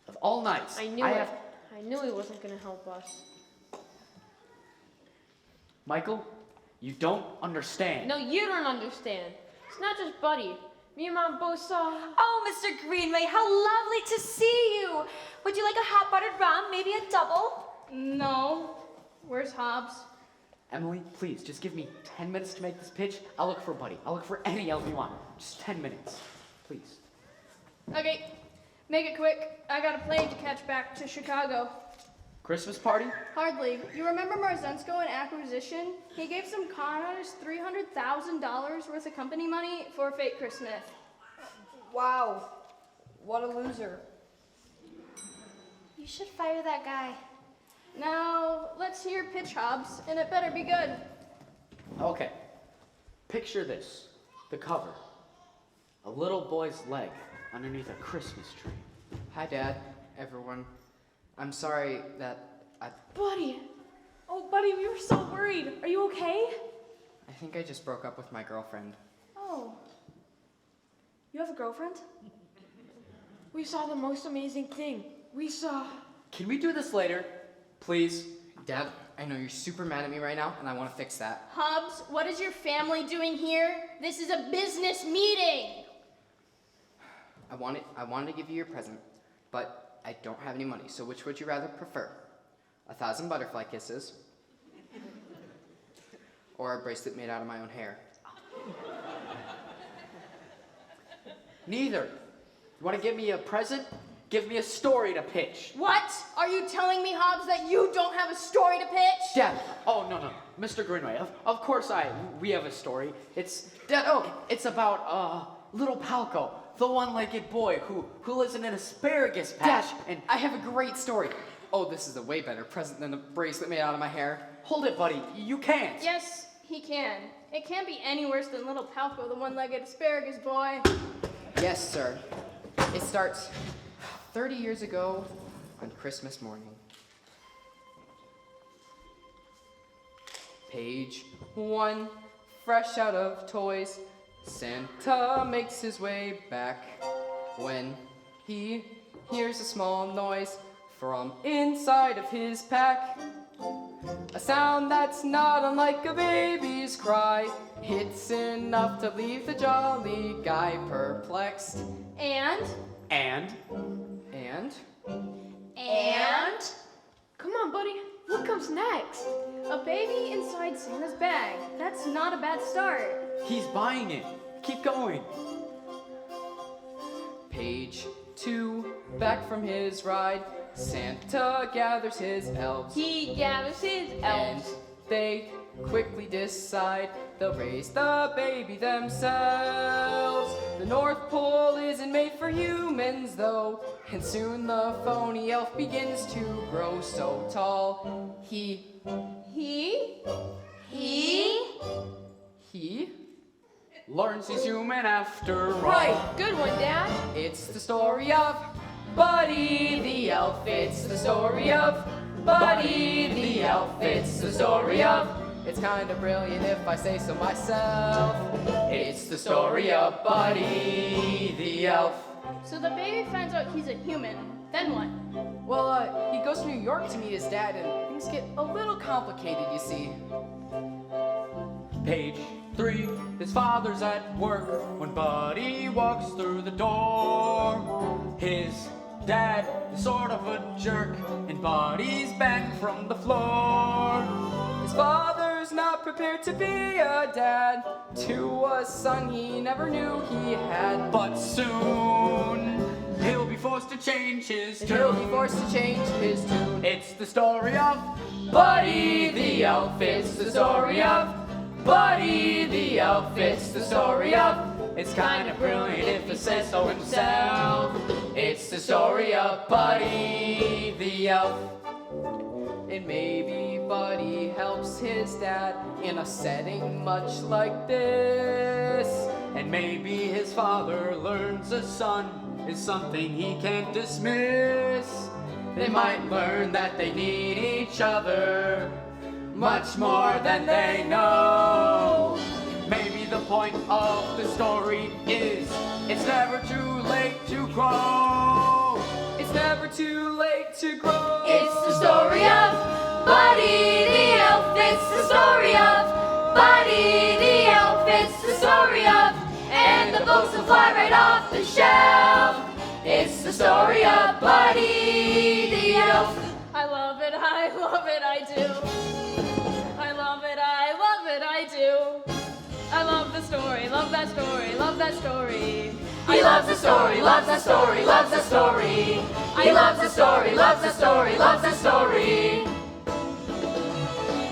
of all nights, I knew he wasn't going to help us. Michael, you don't understand. No, you don't understand. It's not just Buddy. Me and Mom both saw... Oh, Mr. Greenway, how lovely to see you. Would you like a hot buttered rum, maybe a double? No. Where's Hobbs? Emily, please, just give me 10 minutes to make this pitch. I'll look for Buddy. I'll look for any help you want. Just 10 minutes, please. Okay, make it quick. I got a plane to catch back to Chicago. Christmas party? Hardly. You remember Marzensko in Acquisition? He gave some con artists $300,000 worth of company money for a fake Christmas. Wow. What a loser. You should fire that guy. Now, let's hear pitch, Hobbs, and it better be good. Okay. Picture this. The cover. A little boy's leg underneath a Christmas tree. Hi, Dad, everyone. I'm sorry that Buddy! Oh, Buddy, we were so worried. Are you okay? I think I just broke up with my girlfriend. Oh. You have a girlfriend? We saw the most amazing thing. We saw... Can we do this later? Please? Dad, I know you're super mad at me right now, and I want to fix that. Hobbs, what is your family doing here? This is a business meeting. I wanted to give you your present, but I don't have any money, so which would you rather prefer? 1,000 butterfly kisses, or a bracelet made out of my own hair? Neither. You want to give me a present? Give me a story to pitch. What? Are you telling me, Hobbs, that you don't have a story to pitch? Dad, oh, no. Mr. Greenway, of course we have a story. It's about, little Palko, the one-legged boy who lives in an asparagus patch. Dad, and I have a great story. Oh, this is a way better present than the bracelet made out of my hair. Hold it, buddy. You can't. Yes, he can. It can't be any worse than little Palko, the one-legged asparagus boy. Yes, sir. It starts 30 years ago on Christmas morning. Page 1, fresh out of toys, Santa makes his way back when he hears a small noise from inside of his pack. A sound that's not unlike a baby's cry. It's enough to leave the jolly guy perplexed. And? Come on, buddy. What comes next? A baby inside Santa's bag. That's not a bad start. He's buying it. Keep going. Page 2, back from his ride, Santa gathers his elves. He gathers his elves. They quickly decide they'll raise the baby themselves. The North Pole isn't made for humans though, and soon the phony elf begins to grow so tall. He learns he's human after all. Right. Good one, Dad. It's the story of Buddy the Elf. It's the story of Buddy the Elf. It's the story of. It's kind of brilliant if I say so myself. It's the story of Buddy the Elf. So the baby finds out he's a human. Then what? Well, he goes to New York to meet his dad, and things get a little complicated, you see. Page 3, his father's at work when Buddy walks through the door. His dad is sort of a jerk, and Buddy's banned from the floor. His father's not prepared to be a dad to a son he never knew he had. But soon, he'll be forced to change his tune. He'll be forced to change his tune. It's the story of Buddy the Elf. It's the story of Buddy the Elf. It's the story of. It's kind of brilliant if he says so himself. It's the story of Buddy the Elf. And maybe Buddy helps his dad in a setting much like this. And maybe his father learns a son is something he can't dismiss. They might learn that they need each other much more than they know. Maybe the point of the story is it's never too late to grow. It's never too late to grow. It's the story of Buddy the Elf. It's the story of Buddy the Elf. It's the story of, and the books will fly right off the shelf. It's the story of Buddy the Elf. I love it, I love it, I do. I love it, I love it, I do. I love the story, love that story, love that story. He loves the story, loves the story, loves the story. He loves the story, loves the story, loves the story.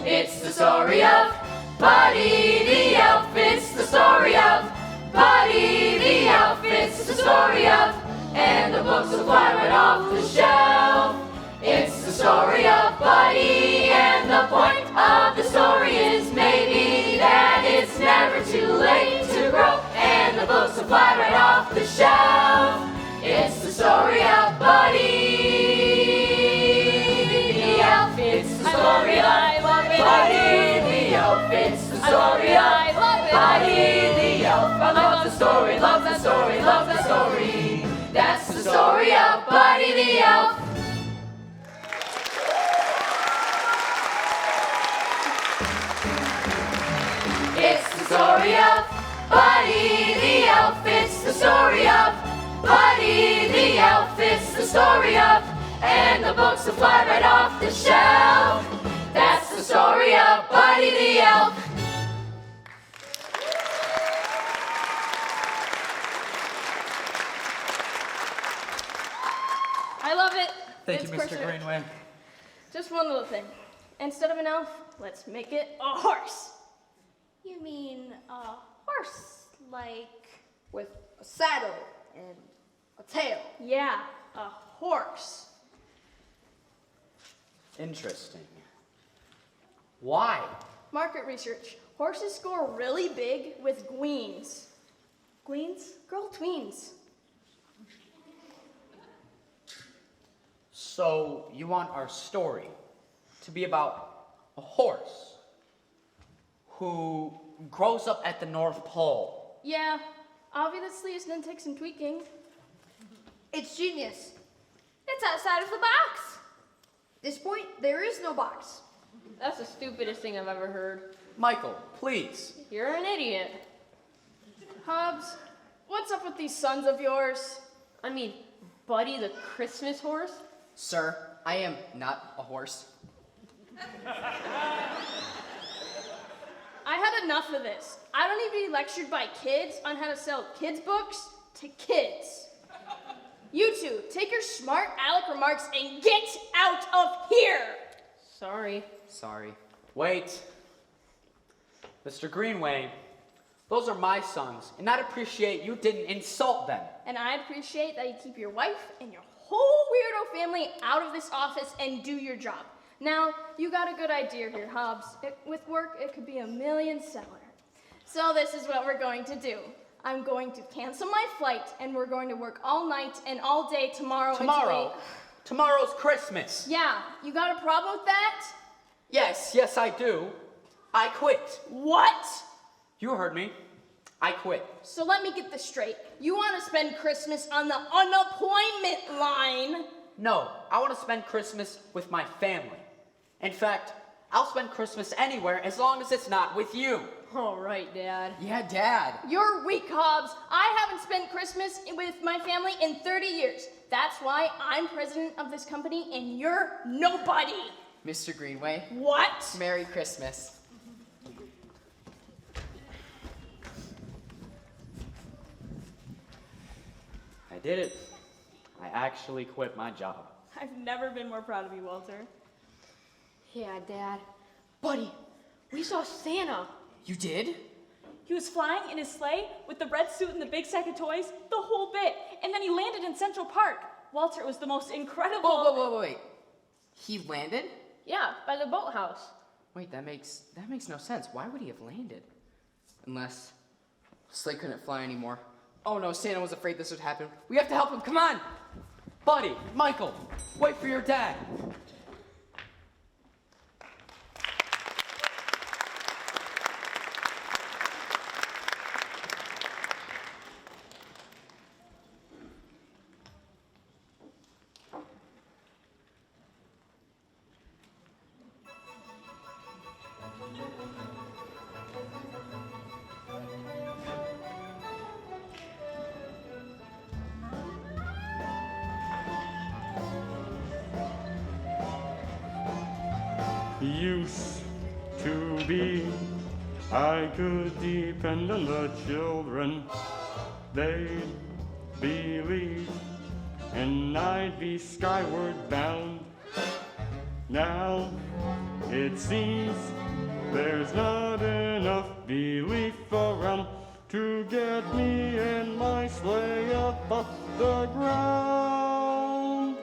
It's the story of Buddy the Elf. It's the story of Buddy the Elf. It's the story of, and the books will fly right off the shelf. It's the story of Buddy, and the point of the story is maybe that it's never too late to grow, and the books will fly right off the shelf. It's the story of Buddy the Elf. It's the story of Buddy the Elf. It's the story of Buddy the Elf. I love the story, love the story, love the story. That's the story of Buddy the Elf. It's the story of Buddy the Elf. It's the story of Buddy the Elf. It's the story of, and the books will fly right off the shelf. That's the story of Buddy the Elf. I love it. Thank It's you, Mr. perfect. Greenway. Just one little thing. Instead of an elf, let's make it a horse. You mean a horse, like with a saddle and a tail? Yeah, a horse. Interesting. Why? Market research. Horses score really big with gweens. Gweens? Girl tweens. So you want our story to be about a horse who grows up at the North Pole? Yeah, obviously it's gonna take some tweaking. It's genius. It's outside of the box. At this point, there is no box. That's the stupidest thing I've ever heard. Michael, please. You're an idiot. Hobbs, what's up with these sons of yours? I mean, Buddy the Christmas horse? Sir, I am not a horse. I had enough of this. I don't need to be lectured by kids on how to sell kids' books to kids. You two, take your smart aleck remarks and get out of here! Sorry. Sorry. Wait. Mr. Greenway, those are my sons, and I'd appreciate you didn't insult them. And I appreciate that you keep your wife and your whole weirdo family out of this office and do your job. Now, you got a good idea here, Hobbs. With work, it could be $1,000,000. So this is what we're going to do. I'm going to cancel my flight, and we're going to work all night and all day tomorrow. Tomorrow? Tomorrow's Christmas. Yeah, you got a problem with that? Yes, I do. I quit. What? You heard me. I quit. So let me get this straight. You want to spend Christmas on the unemployment line? No, I want to spend Christmas with my family. In fact, I'll spend Christmas anywhere as long as it's not with you. All right, Dad. Yeah, Dad. You're weak, Hobbs. I haven't spent Christmas with my family in 30 years. That's why I'm president of this company and you're nobody. Mr. Greenway. What? Merry Christmas. I did it. I actually quit my job. I've never been more proud of you, Walter. Yeah, Dad. Buddy, we saw Santa. You did? He was flying in his sleigh with the red suit and the big sack of toys, the whole bit. And then he landed in Central Park. Walter, it was the most incredible... Wait. He landed? Yeah, by the boathouse. Wait, that makes no sense. Why would he have landed? Unless sleigh couldn't fly anymore. Oh no, Santa was afraid this would happen. We have to help him, come on! Buddy, Michael, wait for your dad. Used to be, I could depend on the children. They'd believe, and I'd be skyward bound. Now it seems there's not enough belief around to get me and my sleigh up off the ground.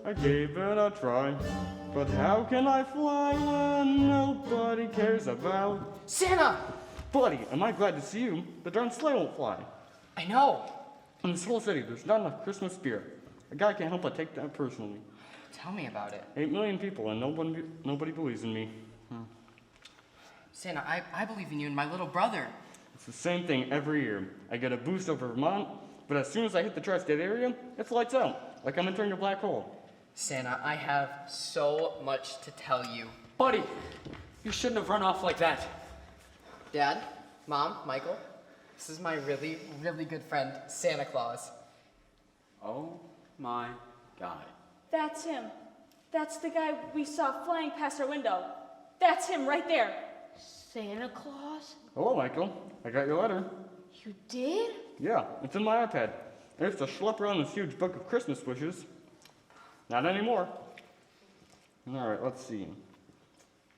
I gave it a try, but how can I fly when nobody cares about Santa? Buddy, am I glad to see you? The darn sleigh won't fly. I know. In this whole city, there's not enough Christmas spirit. A guy can't help but take that personally. Tell me about it. 8 million people and nobody believes in me. Santa, I believe in you and my little brother. It's the same thing every year. I get a boost over Vermont, but as soon as I hit the tri-state area, it's lights out, like I'm entering a black hole. Santa, I have so much to tell you. Buddy, you shouldn't have run off like that. Dad, Mom, Michael, this is my really, really good friend, Santa Claus. Oh my God. That's him. That's the guy we saw flying past our window. That's him right there. Santa Claus? Hello, Michael. I got your letter. You did? Yeah, it's in my iPad. I used to schlep around this huge book of Christmas wishes. Not anymore. All right, let's see.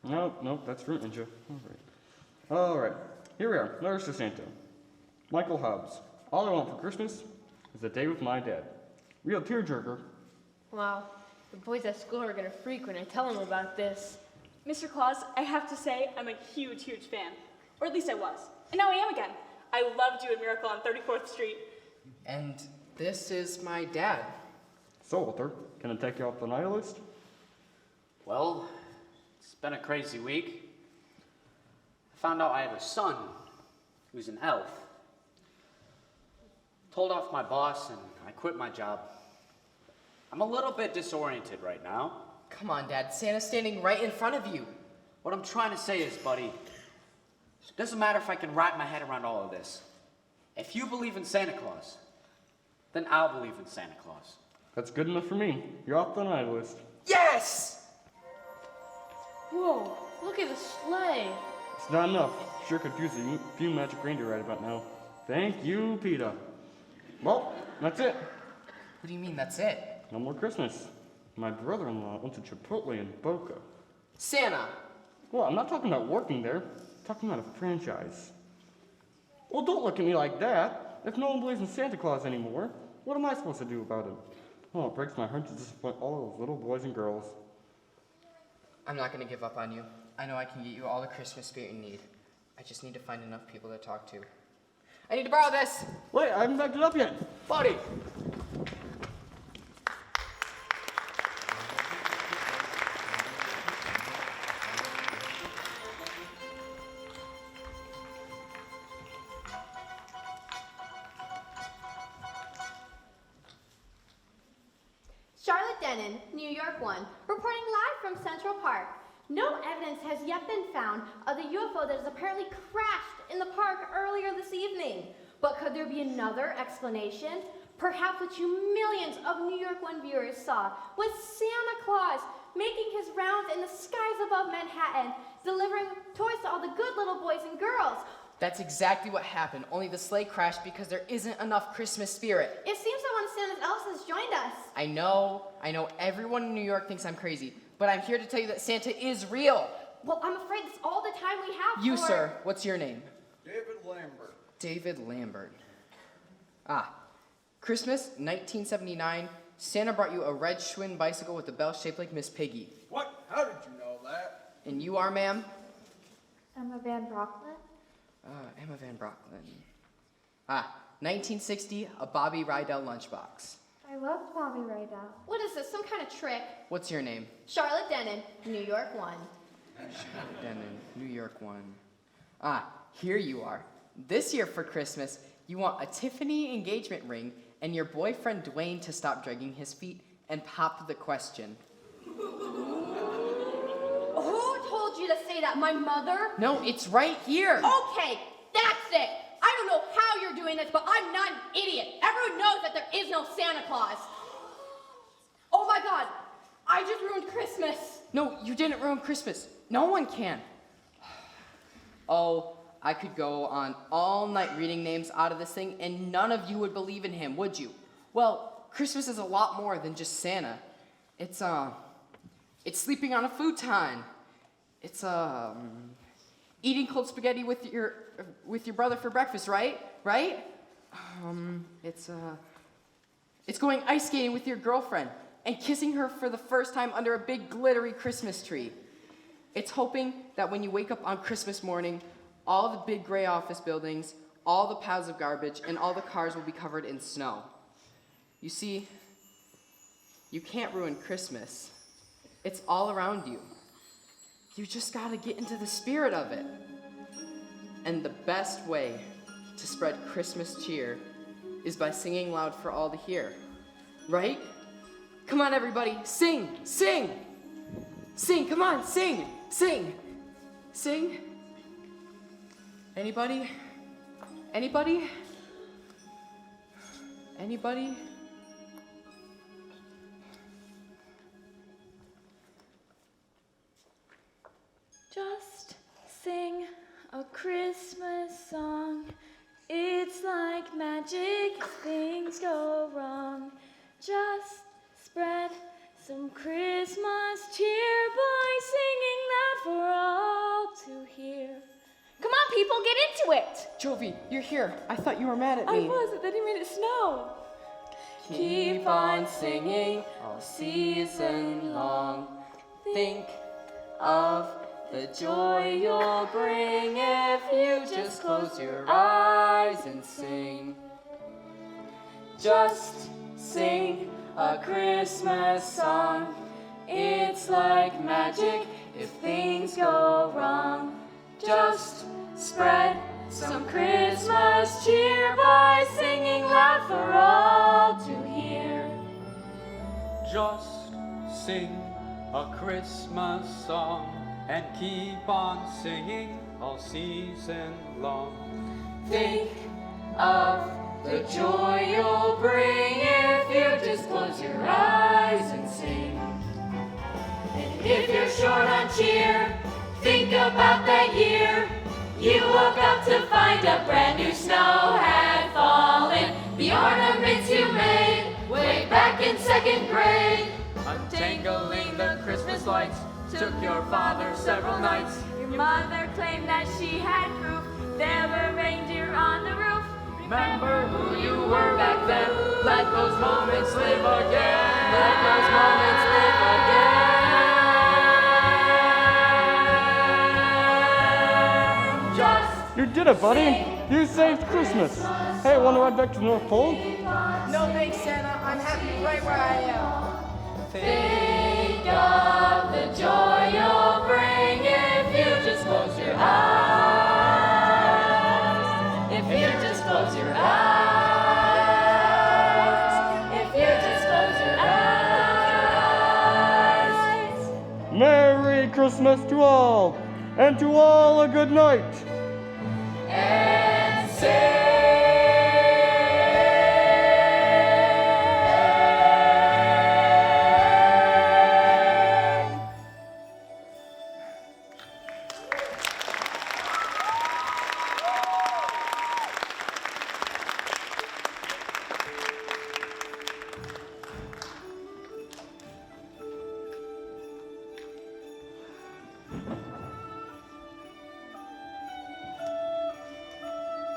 Nope, that's Fruit Ninja. All right, here we are. Letters to Santa. Michael Hobbs. All I want for Christmas is a day with my dad. Real tearjerker. Wow, the boys at school are gonna freak when I tell them about this. Mr. Claus, I have to say I'm a huge, huge fan. Or at least I was. And now I am again. I loved you in Miracle on 34th Street. And this is my dad. So, Walter, can I take you off the nihilist? Well, it's been a crazy week. I found out I have a son who's an elf. Told off my boss and I quit my job. I'm a little bit disoriented right now. Come on, Dad. Santa's standing right in front of you. What I'm trying to say is, buddy, it doesn't matter if I can wrap my head around all of this. If you believe in Santa Claus, then I'll believe in Santa Claus. That's good enough for me. You're off the nihilist. Yes! Whoa, look at the sleigh. It's not enough. Sure could use a few magic reindeer right about now. Thank you, Peter. Well, that's it. What do you mean, that's it? No more Christmas. My brother-in-law went to Chipotle in Boca. Santa. Well, I'm not talking about working there. I'm talking about a franchise. Well, don't look at me like that. If no one believes in Santa Claus anymore, what am I supposed to do about it? Oh, it breaks my heart to disappoint all those little boys and girls. I'm not going to give up on you. I know I can get you all the Christmas spirit you need. I just need to find enough people to talk to. I need to borrow this. Wait, I haven't backed it up yet. Buddy. Charlotte Denon, New York 1, reporting live from Central Park. No evidence has yet been found of the UFO that has apparently crashed in the park earlier this evening. But could there be another explanation? Perhaps what you millions of New York 1 viewers saw was Santa Claus making his rounds in the skies above Manhattan, delivering toys to all the good little boys and girls. That's exactly what happened, only the sleigh crashed because there isn't enough Christmas spirit. It seems that one of Santa's elves has joined us. I know everyone in New York thinks I'm crazy, but I'm here to tell you that Santa is real. Well, I'm afraid it's all the time we have You, for... sir, what's your name? David Lambert. David Lambert. Christmas, 1979, Santa brought you a red Schwinn bicycle with a bell shaped like Miss Piggy. What? How did you know that? And you are, ma'am? Emma Van Brocklin? Emma Van Brocklin. 1960, a Bobby Rydell lunchbox. I loved Bobby Rydell. What is this, some kind of trick? What's your name? Charlotte Denon, New York 1. Charlotte Denon, New York 1. Here you are. This year for Christmas, you want a Tiffany engagement ring and your boyfriend Dwayne to stop dragging his feet and pop the question. Who told you to say that? My mother? No, it's right here. Okay, that's it. I don't know how you're doing this, but I'm not an idiot. Everyone knows that there is no Santa Claus. Oh my God, I just ruined Christmas. No, you didn't ruin Christmas. No one can. Oh, I could go on all night reading names out of this thing, and none of you would believe in him, would you? Well, Christmas is a lot more than just Santa. It's sleeping on a futon. It's eating cold spaghetti with your brother for breakfast, right? Right? It's going ice skating with your girlfriend and kissing her for the first time under a big glittery Christmas tree. It's hoping that when you wake up on Christmas morning, all the big gray office buildings, all the piles of garbage, and all the cars will be covered in snow. You see, you can't ruin Christmas. It's all around you. You just gotta get into the spirit of it. And the best way to spread Christmas cheer is by singing loud for all to hear. Right? Come on, everybody, sing, sing! Sing, come on, sing, sing, sing. Anybody? Anybody? Anybody? Just sing a Christmas song. It's like magic if things go wrong. Just spread some Christmas cheer by singing that for all to hear. Come on, people, get into it. Jovi, you're here. I thought you were mad at me. I was, and then he made it snow. Keep on singing all season long. Think of the joy you'll bring if you just close your eyes and sing. Just sing a Christmas song. It's like magic if things go wrong. Just spread some Christmas cheer by singing loud for all to hear. Just sing a Christmas song and keep on singing all season long. Think of the joy you'll bring if you just close your eyes and sing. And if you're short on cheer, think about that year you woke up to find a brand new snow had fallen. The ornaments you made way back in second grade. Untangling the Christmas lights took your father several nights. Your mother claimed that she had proof. There were reindeer on the roof. Remember who you were back then. Let those moments live again. Let those moments live again. Just You did it, buddy. You saved Christmas. Hey, want to ride back to the North Pole? No thanks, Santa. I'm happy right where I am. Think of the joy you'll bring if you just close your eyes. If you just close your eyes. If you just close your eyes. Merry Christmas to all, and to all a good night. And say.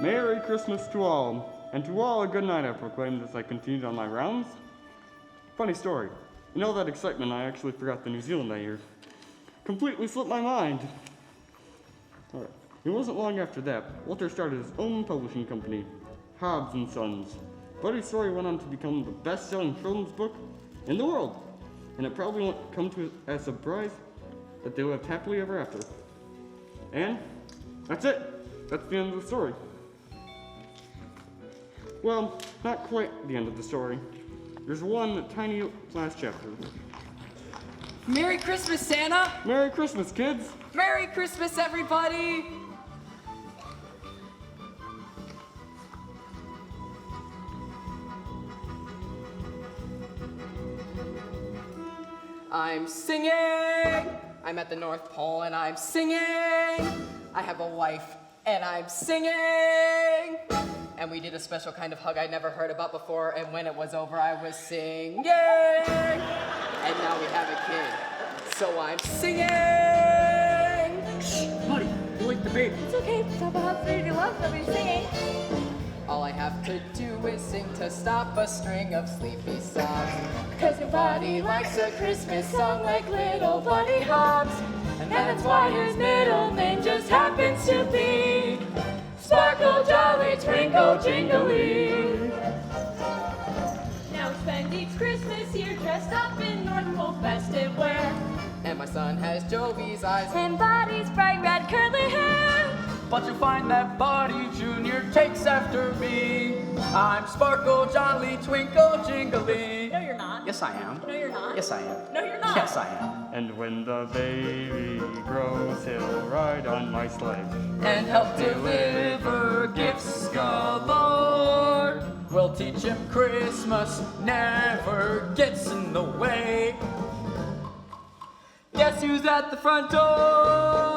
Merry Christmas to all, and to all a good night, I proclaimed as I continued on my rounds. Funny story. In all that excitement, I actually forgot the New Zealand I hear. Completely slipped my mind. Alright. It wasn't long after that, Walter started his own publishing company, Hobbs & Sons. Buddy's story went on to become the best-selling children's book in the world, and it probably won't come to as a surprise that they lived happily ever after. And that's it. That's the end of the story. Well, not quite the end of the story. There's one tiny last chapter. Merry Christmas, Santa! Merry Christmas, kids! Merry Christmas, everybody! I'm singing! I'm at the North Pole and I'm singing! I have a wife and I'm singing! And we did a special kind of hug I'd never heard about before, and when it was over, I was singing! And now we have a kid. So I'm singing! Shh, buddy, you wake the baby. It's okay, Papa Hub's ready to love, nobody's singing. All I have to do is sing to stop a string of sleepy sobs. Cause nobody likes a Christmas song like little Buddy Hobbs. And that's why his middle name just happens to be Sparkle, Jolly, Twinkle, Jingly. Now we spend each Christmas here dressed up in North Pole festive wear. And my son has Jovi's eyes And Buddy's bright red curly hair. But you'll find that Buddy Jr. takes after me. I'm Sparkle, Jolly, Twinkle, Jingly. No, you're not. Yes, I am. No, you're not. Yes, I am. No, you're not. Yes, I am. And when the baby grows, he'll ride on my sleigh. And help deliver gifts galore. We'll teach him Christmas never gets in the way. Guess who's at the front door?